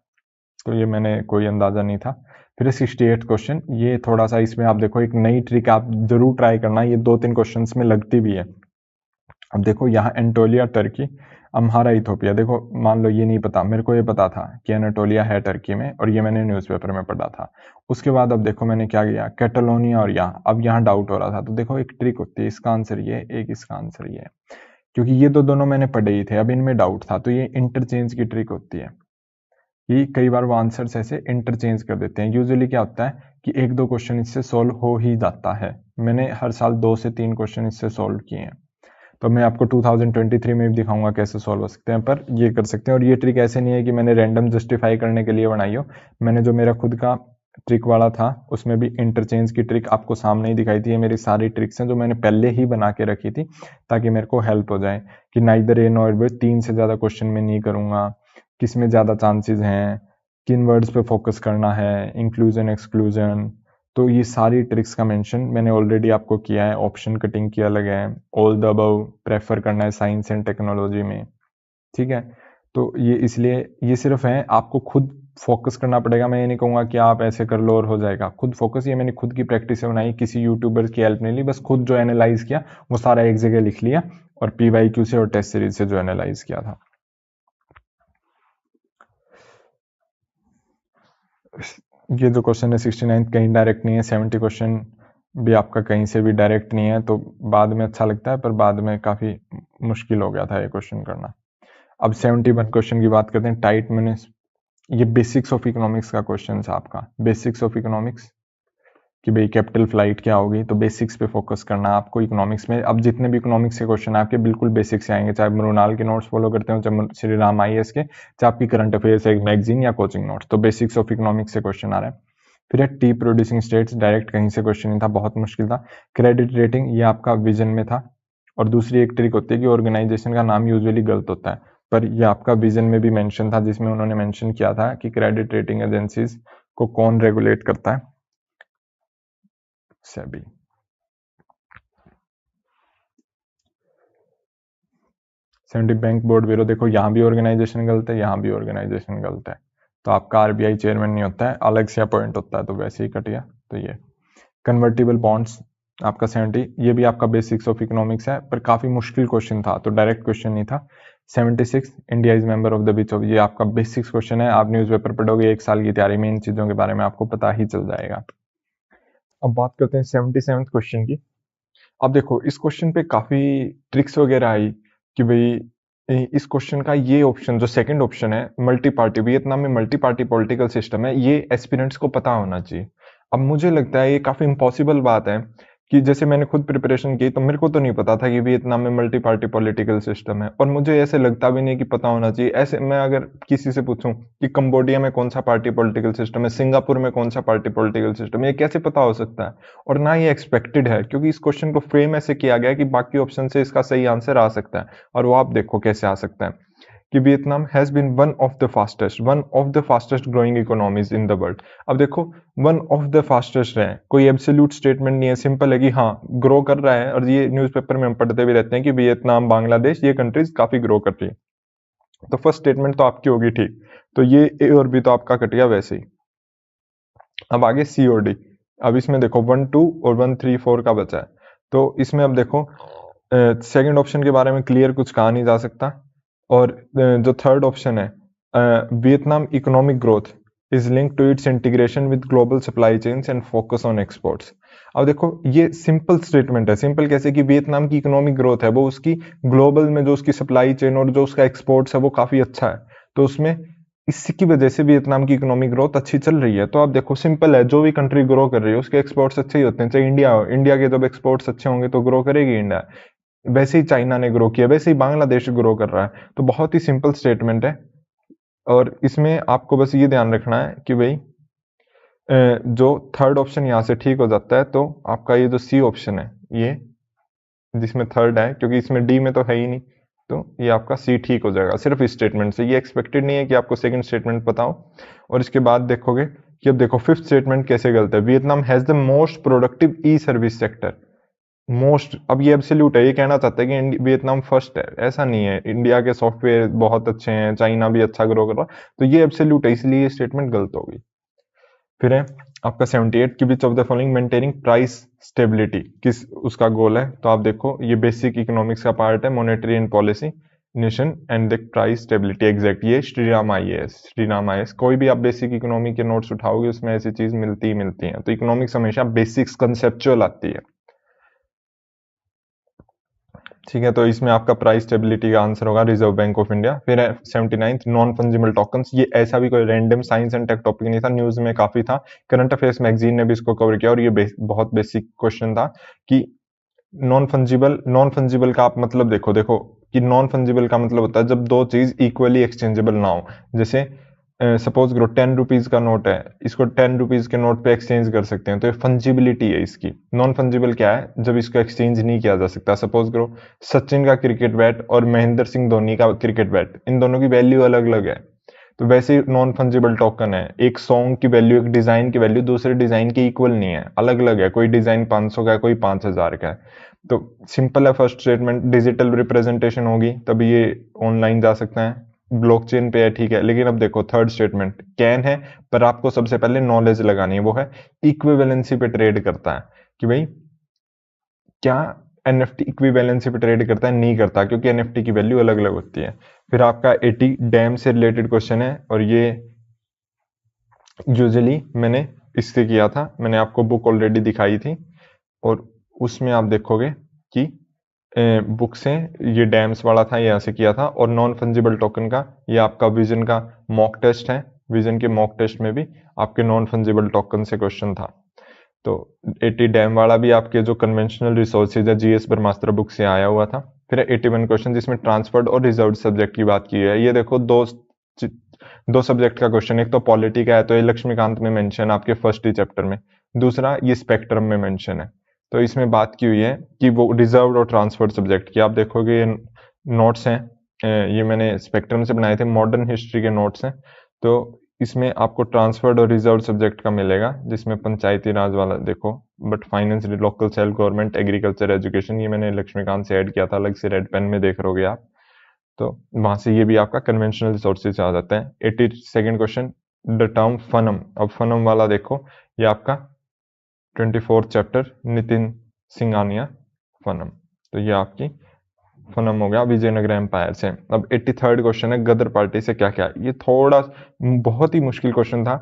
तो ये मैंने कोई अंदाज़ा नहीं था। फिर 68 क्वेश्चन, ये थोड़ा सा इसमें आप देखो एक नई ट्रिक आप जरूर ट्राई करना, ये 2 3 क्वेश्चन में लगती भी है। अब देखो यहाँ एंटोलिया टर्की, अम्हारा इथोपिया, देखो मान लो ये नहीं पता, मेरे को ये पता था कि एनाटोलिया है टर्की में, और ये मैंने न्यूज़पेपर में पढ़ा था। उसके बाद अब देखो मैंने क्या किया, कैटलोनिया और यहाँ, अब यहाँ डाउट हो रहा था, तो देखो एक ट्रिक होती है, इसका आंसर ये, एक इसका आंसर ये, क्योंकि ये तो दोनों मैंने पढ़े ही थे, अब इनमें डाउट था, तो ये इंटरचेंज की ट्रिक होती है, कि कई बार वो आंसर्स ऐसे इंटरचेंज कर देते हैं। यूजुअली क्या होता है कि 1 2 क्वेश्चन इससे सॉल्व हो ही जाता है, मैंने हर साल 2 से 3 क्वेश्चन इससे सॉल्व किए हैं, तो मैं आपको 2023 में भी दिखाऊंगा कैसे सॉल्व हो सकते हैं, पर ये कर सकते हैं। और ये ट्रिक ऐसे नहीं है कि मैंने रैंडम जस्टिफाई करने के लिए बनाई हो, मैंने जो मेरा खुद का ट्रिक वाला था उसमें भी इंटरचेंज की ट्रिक आपको सामने ही दिखाई थी, ये मेरी सारी ट्रिक्स हैं जो मैंने पहले ही बना के रखी थी, ताकि मेरे को हेल्प हो जाए कि नाइदर ए नॉर बी, 3 से ज़्यादा क्वेश्चन में नहीं करूँगा, किस में ज़्यादा चांसेस हैं, किन वर्ड्स पे फोकस करना है, इंक्लूजन एक्सक्लूजन, तो ये सारी ट्रिक्स का मेंशन मैंने ऑलरेडी आपको किया है, ऑप्शन कटिंग की अलग है, ऑल द अबव प्रेफर करना है साइंस एंड टेक्नोलॉजी में, ठीक है। तो ये इसलिए ये सिर्फ है, आपको खुद फोकस करना पड़ेगा, मैं ये नहीं कहूँगा कि आप ऐसे कर लो और हो जाएगा, खुद फोकस, ये मैंने खुद की प्रैक्टिस से बनाई, किसी यूट्यूबर की हेल्प नहीं ली, बस खुद जो एनालाइज किया वो सारा एक जगह लिख लिया, और PYQ से और टेस्ट सीरीज से जो एनालाइज किया था। ये जो क्वेश्चन है 69 कहीं डायरेक्ट नहीं है, 70 क्वेश्चन भी आपका कहीं से भी डायरेक्ट नहीं है, तो बाद में अच्छा लगता है, पर बाद में काफ़ी मुश्किल हो गया था ये क्वेश्चन करना। अब 71 क्वेश्चन की बात करते हैं, टाइट मैंने, ये बेसिक्स ऑफ इकोनॉमिक्स का क्वेश्चन है आपका, बेसिक्स ऑफ इकोनॉमिक्स, कि भाई कैपिटल फ्लाइट क्या होगी, तो बेसिक्स पे फोकस करना है आपको इकोनॉमिक्स में। अब जितने भी इकोनॉमिक्स के क्वेश्चन आपके बिल्कुल बेसिक से आएंगे, चाहे मृणाल के नोट्स फॉलो करते हो, चाहे श्री राम IAS के, चाहे आपकी करंट अफेयर्स एक मैगजीन या कोचिंग नोट्स, तो बेसिक्स ऑफ इकोनॉमिक्स से क्वेश्चन आ रहे हैं। फिर है टी प्रोड्यूसिंग स्टेट्स, डायरेक्ट कहीं से क्वेश्चन नहीं था, बहुत मुश्किल था। क्रेडिट रेटिंग, ये आपका विजन में था। और दूसरी एक ट्रिक होती है कि ऑर्गेनाइजेशन का नाम यूजुअली गलत होता है, पर ये आपका विजन में भी मेंशन था, जिसमें उन्होंने मेंशन किया था कि क्रेडिट रेटिंग एजेंसीज को कौन रेगुलेट करता है, SEBI. Central bank board bureau, देखो यहाँ भी ऑर्गेनाइजेशन गलत है, यहाँ भी ऑर्गेनाइजेशन गलत है, तो आपका RBI चेयरमैन नहीं होता है, अलग से अपॉइंट होता है, तो वैसे ही कट गया। तो ये कन्वर्टिबल बॉन्ड्स आपका 70, ये भी आपका बेसिक्स ऑफ इकोनॉमिक्स है, पर काफी मुश्किल क्वेश्चन था, तो डायरेक्ट क्वेश्चन नहीं था। 76 India is member of the beach of, ये आपका बेसिक्स क्वेश्चन है, आप न्यूज़पेपर पढ़ोगे, एक साल की तैयारी में इन चीजों के बारे में आपको पता ही चल जाएगा। अब बात करते हैं 77 क्वेश्चन की। अब देखो इस क्वेश्चन पे काफी ट्रिक्स वगैरह आई कि भाई इस क्वेश्चन का ये ऑप्शन जो सेकंड ऑप्शन है, मल्टी पार्टी, वियतनाम में मल्टी पार्टी पॉलिटिकल सिस्टम है, ये एस्पिरेंट्स को पता होना चाहिए। अब मुझे लगता है ये काफी इम्पॉसिबल बात है कि जैसे मैंने खुद प्रिपरेशन की, तो मेरे को तो नहीं पता था कि वियतनाम में मल्टी पार्टी पॉलिटिकल सिस्टम है, और मुझे ऐसे लगता भी नहीं कि पता होना चाहिए। ऐसे मैं अगर किसी से पूछूं कि कंबोडिया में कौन सा पार्टी पॉलिटिकल सिस्टम है, सिंगापुर में कौन सा पार्टी पॉलिटिकल सिस्टम है, ये कैसे पता हो सकता है? और ना ये एक्सपेक्टेड है, क्योंकि इस क्वेश्चन को फ्रेम ऐसे किया गया है कि बाकी ऑप्शन से इसका सही आंसर आ सकता है, और वो आप देखो कैसे आ सकता है कि Vietnam has been one of the fastest growing economies in the world. अब देखो वन ऑफ द फास्टेस्ट है, कोई एब्सोल्यूट स्टेटमेंट नहीं है, सिंपल है कि हाँ ग्रो कर रहा है, और ये न्यूज़पेपर में हम पढ़ते भी रहते हैं कि वियतनाम, बांग्लादेश, ये कंट्रीज काफी ग्रो कर रही है, तो फर्स्ट स्टेटमेंट तो आपकी होगी ठीक, तो ये ए और बी तो आपका कट गया वैसे ही। अब आगे सी और डी, अब इसमें देखो 1 2 और 1 3 4 का बचा है, तो इसमें अब देखो सेकंड ऑप्शन के बारे में क्लियर कुछ कहा नहीं जा सकता, और जो थर्ड ऑप्शन है, Vietnam economic growth is link to its integration with global supply chains and focus on exports. अब देखो ये सिंपल स्टेटमेंट है, सिंपल कैसे कि वियतनाम की इकोनॉमिक ग्रोथ है वो उसकी ग्लोबल में जो उसकी सप्लाई चेन और जो उसका एक्सपोर्ट्स है वो काफी अच्छा है, तो उसमें इसकी वजह से वियतनाम की इकोनॉमिक ग्रोथ अच्छी चल रही है। तो आप देखो सिंपल है, जो भी कंट्री ग्रो कर रही है उसके एक्सपोर्ट्स अच्छे ही होते हैं, चाहे इंडिया हो, इंडिया के जब एक्सपोर्ट्स अच्छे होंगे तो ग्रो करेगी इंडिया, वैसे ही चाइना ने ग्रो किया, वैसे ही बांग्लादेश ग्रो कर रहा है, तो बहुत ही सिंपल स्टेटमेंट है। और इसमें आपको बस ये ध्यान रखना है कि भाई जो थर्ड ऑप्शन यहाँ से ठीक हो जाता है, तो आपका ये जो सी ऑप्शन है, ये जिसमें थर्ड है, क्योंकि इसमें डी में तो है ही नहीं, तो ये आपका सी ठीक हो जाएगा सिर्फ इस स्टेटमेंट से। ये एक्सपेक्टेड नहीं है कि आपको सेकंड स्टेटमेंट पता हो। और इसके बाद देखोगे कि अब देखो फिफ्थ स्टेटमेंट कैसे गलत है, Vietnam has the most productive E service sector, most, अब ये एब्सोल्यूट है, ये कहना चाहता है कि वियतनाम फर्स्ट है, ऐसा नहीं है, इंडिया के सॉफ्टवेयर बहुत अच्छे हैं, चाइना भी अच्छा ग्रो कर रहा है, तो ये एब्सोल्यूट है, इसलिए ये स्टेटमेंट गलत होगी। फिर है आपका 78 की which of the following maintaining price stability, किस उसका गोल है, तो आप देखो ये बेसिक इकोनॉमिक्स का पार्ट है, monetary and policy, nation and the price stability exact, ये श्रीराम IAS, कोई भी आप बेसिक इकोनॉमी के नोट्स उठाओगे उसमें ऐसी चीज मिलती ही मिलती है, तो इकोनॉमिक्स हमेशा बेसिक्स कंसेप्चुअल आती है, ठीक है। तो इसमें आपका प्राइस स्टेबिलिटी का आंसर होगा रिजर्व बैंक ऑफ इंडिया। फिर है 79 नॉन फंजिबल टोकन्स, ये ऐसा भी कोई random science and tech topic नहीं था, न्यूज में काफी था, करंट अफेयर्स मैगजीन ने भी इसको कवर किया, और ये बहुत बेसिक क्वेश्चन था कि नॉन फंजिबल का आप मतलब देखो कि नॉन फंजिबल का मतलब होता है जब दो चीज इक्वली एक्सचेंजेबल ना हो, जैसे सपोज करो 10 रुपीज का नोट है, इसको 10 रुपीज के नोट पे एक्सचेंज कर सकते हैं, तो ये फंजिबिलिटी है इसकी। नॉन फंजिबल क्या है, जब इसको एक्सचेंज नहीं किया जा सकता, सपोज करो सचिन का क्रिकेट बैट और महेंद्र सिंह धोनी का क्रिकेट बैट, इन दोनों की वैल्यू अलग अलग है, तो वैसे ही नॉन फंजिबल टोकन है, एक सॉन्ग की वैल्यू, एक डिजाइन की वैल्यू दूसरे डिजाइन की इक्वल नहीं है, अलग अलग है, कोई डिजाइन 500 का है, कोई 5000 का है, तो सिंपल है फर्स्ट स्टेटमेंट, डिजिटल रिप्रेजेंटेशन होगी तभी ये ऑनलाइन जा सकता है, ब्लॉकचेन पे है, ठीक है। लेकिन अब देखो थर्ड स्टेटमेंट कैन है, पर आपको सबसे पहले नॉलेज लगानी है, वो है इक्विवेलेंसी पे ट्रेड करता है, कि भाई क्या NFT इक्विवेलेंसी पे ट्रेड करता है, नहीं करता, क्योंकि NFT की वैल्यू अलग अलग होती है। फिर आपका 80 डैम से रिलेटेड क्वेश्चन है, और ये यूजुअली मैंने इससे किया था, मैंने आपको बुक ऑलरेडी दिखाई थी, और उसमें आप देखोगे कि बुक से ये डैम्स वाला था, यहाँ से किया था, और नॉन फंजिबल टोकन का ये आपका विजन का मॉक टेस्ट है, विजन के मॉक टेस्ट में भी आपके नॉन फंजिबल टोकन से क्वेश्चन था। तो 80 डैम वाला भी आपके जो कन्वेंशनल रिसोर्सेज है जीएस ब्रह्मास्त्र बुक से आया हुआ था। फिर 81 क्वेश्चन जिसमें ट्रांसफर्ड और रिजर्व्ड सब्जेक्ट की बात की है। ये देखो दो सब्जेक्ट का क्वेश्चन, एक तो पॉलिटी का है तो ये लक्ष्मीकांत में मेंशन आपके फर्स्ट ही चैप्टर में, दूसरा ये स्पेक्ट्रम में मेंशन है। तो इसमें बात की हुई है कि वो रिजर्व्ड और ट्रांसफर्ड सब्जेक्ट की। आप देखोगे ये नोट्स हैं, ये मैंने स्पेक्ट्रम से बनाए थे, मॉडर्न हिस्ट्री के नोट्स हैं। तो इसमें आपको ट्रांसफर्ड और रिजर्व सब्जेक्ट का मिलेगा, जिसमें पंचायती राज वाला देखो, but finance, local self government, agriculture, education, ये मैंने लक्ष्मीकांत से ऐड किया था, अलग से रेड पेन में देख रहोगे आप। तो वहां से ये भी आपका कन्वेंशनल रिसोर्सेज आ जाता है। 82nd question, the term fanam. अब फनम वाला देखो, ये आपका 24th चैप्टर नितिन सिंघानिया फनम। तो ये आपकी फनम हो गया विजयनगर एम्पायर से। अब 83rd क्वेश्चन है, गदर पार्टी से क्या क्या। ये थोड़ा बहुत ही मुश्किल क्वेश्चन था,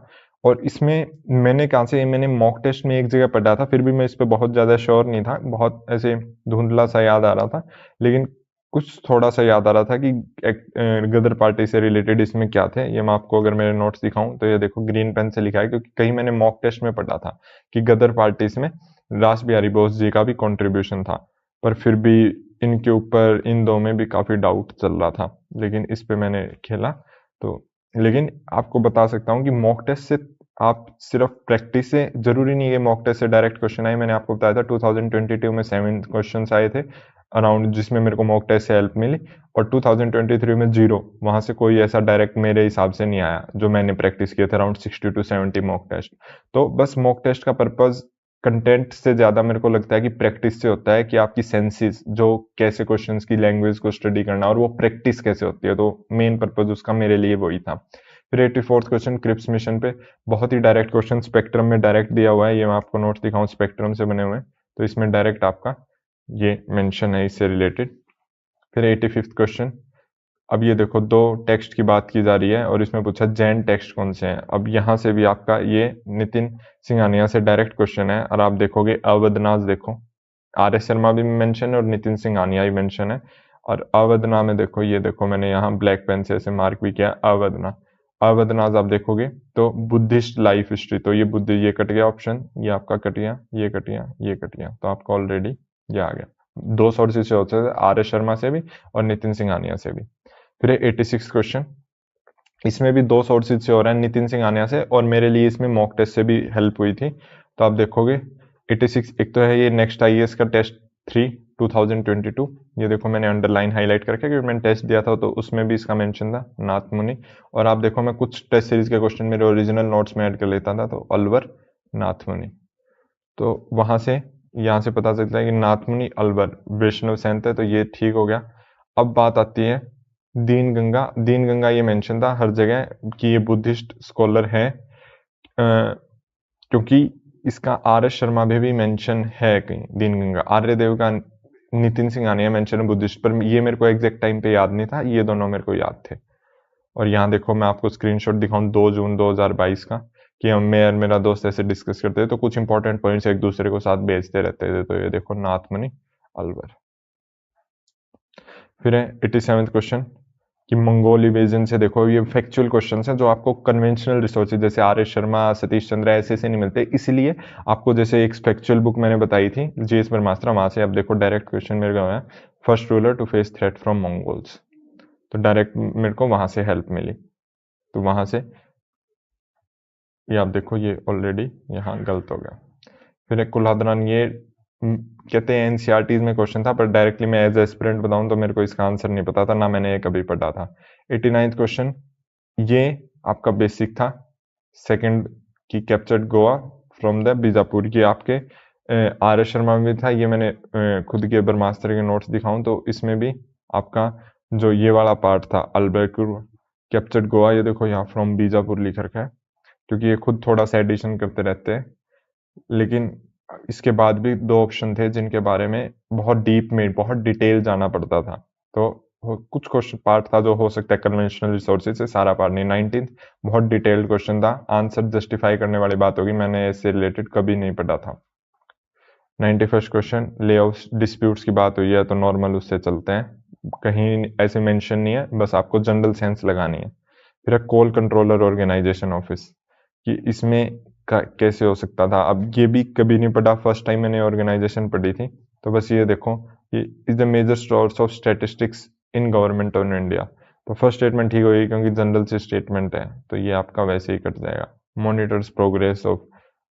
और इसमें मैंने मॉक टेस्ट में एक जगह पढ़ा था, फिर भी मैं इस पर बहुत ज़्यादा श्योर नहीं था, बहुत ऐसे धुंधला सा याद आ रहा था, लेकिन कुछ थोड़ा सा याद आ रहा था कि गदर पार्टी से रिलेटेड इसमें क्या थे। ये मैं आपको अगर मेरे नोट्स दिखाऊं तो ये देखो ग्रीन पेन से लिखा है, क्योंकि कहीं मैंने मॉक टेस्ट में पढ़ा था कि गदर पार्टी में रास बिहारी बोस जी का भी कंट्रीब्यूशन था, पर फिर भी इनके ऊपर इन दो में भी काफ़ी डाउट चल रहा था, लेकिन इस पे मैंने खेला। तो लेकिन आपको बता सकता हूँ कि मॉक टेस्ट से आप सिर्फ प्रैक्टिस से, जरूरी नहीं है मॉक टेस्ट से डायरेक्ट क्वेश्चन आए। मैंने आपको बताया था 2022 में 7 क्वेश्चंस आए थे अराउंड, जिसमें मेरे को मॉक टेस्ट से हेल्प मिली, और 2023 में 0, वहां से कोई ऐसा डायरेक्ट मेरे हिसाब से नहीं आया जो मैंने प्रैक्टिस किए थे, अराउंड 60 to 70 मॉक टेस्ट। तो बस मॉक टेस्ट का पर्पज कंटेंट से ज़्यादा मेरे को लगता है कि प्रैक्टिस से होता है, कि आपकी सेंसेस जो कैसे क्वेश्चंस की लैंग्वेज को स्टडी करना और वो प्रैक्टिस कैसे होती है, तो मेन पर्पज उसका मेरे लिए वही था। फिर 84th क्वेश्चन क्रिप्स मिशन पे, बहुत ही डायरेक्ट क्वेश्चन, स्पेक्ट्रम में डायरेक्ट दिया हुआ है, ये मैं आपको नोट्स दिखाऊं, स्पेक्ट्रम से बने हुए हैं, तो इसमें डायरेक्ट आपका ये मेंशन है इससे रिलेटेड। फिर 85th क्वेश्चन, अब ये देखो दो टेक्स्ट की बात की जा रही है और इसमें पूछा जैन टेक्स्ट कौन से हैं। अब यहाँ से भी आपका ये नितिन सिंघानिया से डायरेक्ट क्वेश्चन है, और आप देखोगे अवधनाज देखो, आर एस शर्मा भी मेंशन है और नितिन सिंघानिया ही मेंशन है। और अवधना में देखो, ये देखो मैंने यहाँ ब्लैक पेन से ऐसे मार्क भी किया अवधना। अवधनाज आप देखोगे तो बुद्धिस्ट लाइफ हिस्ट्री, तो ये बुद्ध, ये कट गया ऑप्शन, ये आपका कट गया, ये कट गया, ये कट गया, तो आपको ऑलरेडी ये आ गया। दो सोर्सेज से होते थे, आर एस शर्मा से भी और नितिन सिंघानिया से भी। फिर 86 क्वेश्चन, इसमें भी दो सोर्सेज से हो रहा है, नितिन सिंघानिया से, और मेरे लिए इसमें मॉक टेस्ट से भी हेल्प हुई थी। तो आप देखोगे 86, एक तो है ये नेक्स्ट आईएएस का टेस्ट 3 2022, ये देखो मैंने अंडरलाइन हाईलाइट करके, क्योंकि मैंने टेस्ट दिया था तो उसमें भी इसका मेंशन था, नाथ मुनि। और आप देखो मैं कुछ टेस्ट सीरीज के क्वेश्चन मेरे ओरिजिनल नोट्स में ऐड कर लेता था, तो अलवर नाथ मुनि, तो वहां से यहाँ से पता चलता है कि नाथ मुनि अलवर वैष्णव संत है, तो ये ठीक हो गया। अब बात आती है दीन गंगा। दीन गंगा ये मेंशन था हर जगह कि ये बुद्धिस्ट स्कॉलर है, क्योंकि इसका आर एस शर्मा भी मेंशन है कहीं, दीन गंगा, आर्यदेव का नितिन सिंघानिया मेंशन है बुद्धिस्ट, पर ये मेरे को एग्जैक्ट टाइम पे याद नहीं था, ये दोनों मेरे को याद थे। और यहाँ देखो मैं आपको स्क्रीनशॉट दिखाऊं 2 जून 2022 का, कि हम, मैं और मेरा दोस्त ऐसे डिस्कस करते थे, तो कुछ इंपॉर्टेंट पॉइंट्स एक दूसरे को साथ भेजते रहते थे। तो ये देखो नाथमणि अलवर। फिर है 87th क्वेश्चन कि मंगोल इवेजन से, देखो ये फैक्चुअल क्वेश्चन है जो आपको कन्वेंशनल रिसोर्सेज जैसे आर एस शर्मा, सतीश चंद्र ऐसे नहीं मिलते, इसलिए आपको जैसे एक फैक्चुअल बुक मैंने बताई थी जीएस ब्रह्मास्त्र, वहां से आप देखो डायरेक्ट क्वेश्चन मेरे को है, first ruler to face threat from Mongols, तो डायरेक्ट मेरे को वहां से हेल्प मिली, तो वहां से ये आप देखो, ये ऑलरेडी यहाँ गलत हो गया। फिर एक कुल्हादरान, ये कहते हैं एनसीईआरटी में क्वेश्चन था, पर डायरेक्टली मैं एज एस्पिरेंट बताऊं तो मेरे को इसका आंसर नहीं पता था, ना मैंने ये कभी पढ़ा था। 89th क्वेश्चन, ये आपका बेसिक था, सेकंड की captured Goa from the Bijapur, ये आपके आर एस शर्मा में भी था, ये मैंने खुद के ब्रह्मास्त्र के नोट्स दिखाऊं तो इसमें भी आपका जो ये वाला पार्ट था अल्बेकुर कैप्चर्ड गोवा, ये देखो यहाँ फ्रॉम बीजापुर लिख रखा है, क्योंकि ये खुद थोड़ा सा एडिशन करते रहते हैं। लेकिन इसके बाद भी दो ऑप्शन थे जिनके बारे में बहुत डीप में, बहुत डिटेल जाना पड़ता था, तो कुछ क्वेश्चन पार्ट था जो हो सकता है कन्वेंशनल रिसोर्सेज से, सारा पार्ट नहीं। 19th बहुत डिटेल्ड क्वेश्चन था, आंसर जस्टिफाई करने वाली बात होगी, मैंने इससे रिलेटेड कभी नहीं पढ़ा था। 91st question, lay off disputes की बात हुई है तो नॉर्मल उससे चलते हैं, कहीं ऐसे मेंशन नहीं है, बस आपको जनरल सेंस लगानी है। फिर कोल कंट्रोलर ऑर्गेनाइजेशन ऑफिस, कि इसमें कैसे हो सकता था। अब ये भी कभी नहीं पढ़ा, फर्स्ट टाइम मैंने ऑर्गेनाइजेशन पढ़ी थी। तो बस ये देखो, ये is the major source of statistics in government of India. तो फर्स्ट स्टेटमेंट ठीक होगी क्योंकि जनरल से स्टेटमेंट है, तो ये आपका वैसे ही कट जाएगा। मॉनिटर्स प्रोग्रेस ऑफ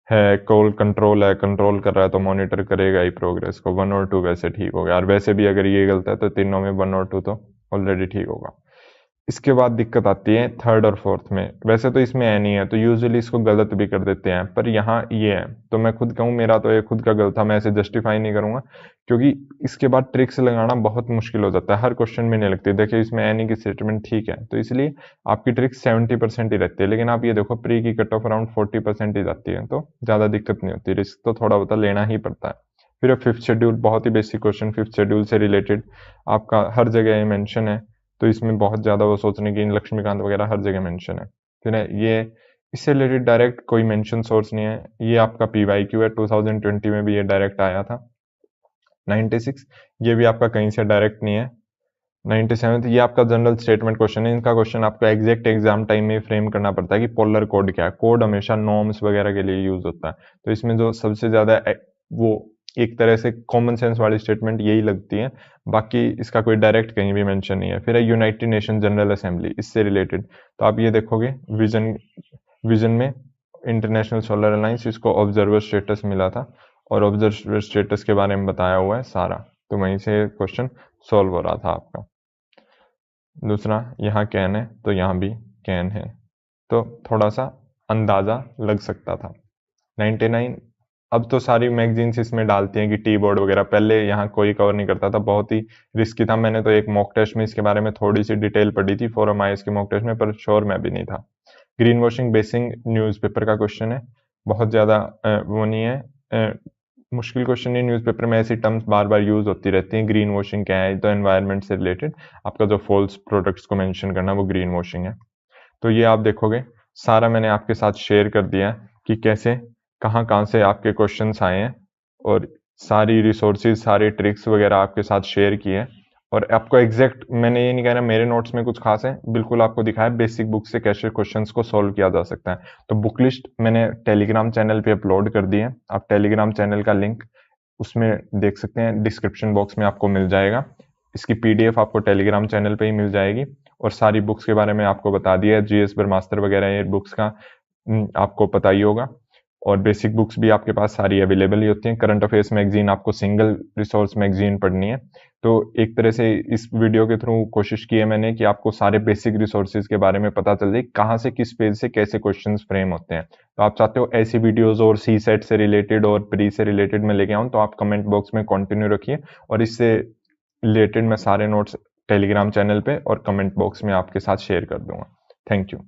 है, कॉल कंट्रोल है, कंट्रोल कर रहा है तो मॉनिटर करेगा ही प्रोग्रेस को। 1 और 2 वैसे ठीक हो गया, और वैसे भी अगर ये गलत है तो तीनों में 1 और 2 तो ऑलरेडी ठीक होगा। इसके बाद दिक्कत आती है थर्ड और फोर्थ में। वैसे तो इसमें है नहीं है, तो यूजुअली इसको गलत भी कर देते हैं, पर यहाँ ये है तो मैं खुद कहूँ मेरा तो ये खुद का गलत था, मैं ऐसे जस्टिफाई नहीं करूंगा क्योंकि इसके बाद ट्रिक्स लगाना बहुत मुश्किल हो जाता है, हर क्वेश्चन में नहीं लगती। देखिए इसमें एनी की स्टेटमेंट ठीक है, तो इसलिए आपकी ट्रिक्स 70% ही रहती है, लेकिन आप ये देखो प्री की कट ऑफ अराउंड 40% ही जाती है, तो ज़्यादा दिक्कत नहीं होती। रिस्क तो थोड़ा बहुत लेना ही पड़ता है। फिर फिफ्थ शेड्यूल, बहुत ही बेसिक क्वेश्चन, फिफ्थ शेड्यूल से रिलेटेड आपका हर जगह मेंशन है, तो इसमें बहुत ज़्यादा वो सोचने की, लक्ष्मीकांत वगैरह हर जगह मेंशन है। फिर ये इससे रिलेटेड डायरेक्ट कोई मेंशन सोर्स नहीं है। ये आपका PYQ है, 2020 में भी ये डायरेक्ट आया था। 96 ये भी आपका कहीं से डायरेक्ट नहीं है। 97 ये आपका जनरल स्टेटमेंट क्वेश्चन है। इनका क्वेश्चन आपको एग्जैक्ट एग्जाम टाइम में फ्रेम करना पड़ता है कि पोलर कोड क्या है। कोड हमेशा नॉर्म्स वगैरह के लिए यूज होता है, तो इसमें जो सबसे ज्यादा वो एक तरह से कॉमन सेंस वाली स्टेटमेंट यही लगती है, बाकी इसका कोई डायरेक्ट कहीं भी मेंशन नहीं है। फिर है यूनाइटेड नेशन जनरल असेंबली, इससे रिलेटेड तो आप ये देखोगे विजन में इंटरनेशनल सोलर अलायंस, इसको ऑब्जर्वर स्टेटस मिला था और ऑब्जर्वर स्टेटस के बारे में बताया हुआ है सारा, तो वहीं से क्वेश्चन सॉल्व हो रहा था आपका। दूसरा यहाँ कैन है तो यहाँ भी कैन है, तो थोड़ा सा अंदाज़ा लग सकता था। 99 अब तो सारी मैगजीन्स इसमें डालती हैं कि टी बोर्ड वगैरह, पहले यहाँ कोई कवर नहीं करता था, बहुत ही रिस्की था। मैंने तो एक मॉक टेस्ट में इसके बारे में थोड़ी सी डिटेल पढ़ी थी फोरम आईएएस के मॉक टेस्ट में, पर श्योर मैं भी नहीं था। ग्रीन वॉशिंग बेसिंग न्यूज़पेपर का क्वेश्चन है, बहुत ज़्यादा वो नहीं है, मुश्किल क्वेश्चन नहीं। न्यूज़पेपर में ऐसी टर्म्स बार बार यूज होती रहती हैं। ग्रीन वॉशिंग क्या है, तो एनवायरनमेंट से रिलेटेड आपका जो फॉल्स प्रोडक्ट्स को मेंशन करना वो ग्रीन वॉशिंग है। तो ये आप देखोगे सारा मैंने आपके साथ शेयर कर दिया है कि कैसे कहाँ कहाँ से आपके क्वेश्चंस आए हैं, और सारी रिसोर्सेज सारी ट्रिक्स वगैरह आपके साथ शेयर की है। और आपको एग्जैक्ट मैंने ये नहीं कह रहा मेरे नोट्स में कुछ खास है, बिल्कुल आपको दिखाया बेसिक बुक से कैसे क्वेश्चंस को सॉल्व किया जा सकता है। तो बुक लिस्ट मैंने टेलीग्राम चैनल पे अपलोड कर दी है, आप टेलीग्राम चैनल का लिंक उसमें देख सकते हैं, डिस्क्रिप्शन बॉक्स में आपको मिल जाएगा। इसकी PDF आपको टेलीग्राम चैनल पे ही मिल जाएगी, और सारी बुक्स के बारे में आपको बता दिया है। GS ब्रह्मास्त्र वगैरह ये बुक्स का आपको पता ही होगा, और बेसिक बुक्स भी आपके पास सारी अवेलेबल ही होती हैं। करंट अफेयर्स मैगजीन आपको सिंगल रिसोर्स मैगजीन पढ़नी है, तो एक तरह से इस वीडियो के थ्रू कोशिश की है मैंने कि आपको सारे बेसिक रिसोर्सेज के बारे में पता चल जाए, कहाँ से किस पेज से कैसे क्वेश्चंस फ्रेम होते हैं। तो आप चाहते हो ऐसी वीडियोस और CSET से रिलेटेड और प्री से रिलेटेड मैं लेके आऊँ, तो आप कमेंट बॉक्स में कंटिन्यू रखिए, और इससे रिलेटेड मैं सारे नोट्स टेलीग्राम चैनल पे और कमेंट बॉक्स में आपके साथ शेयर कर दूंगा। Thank you.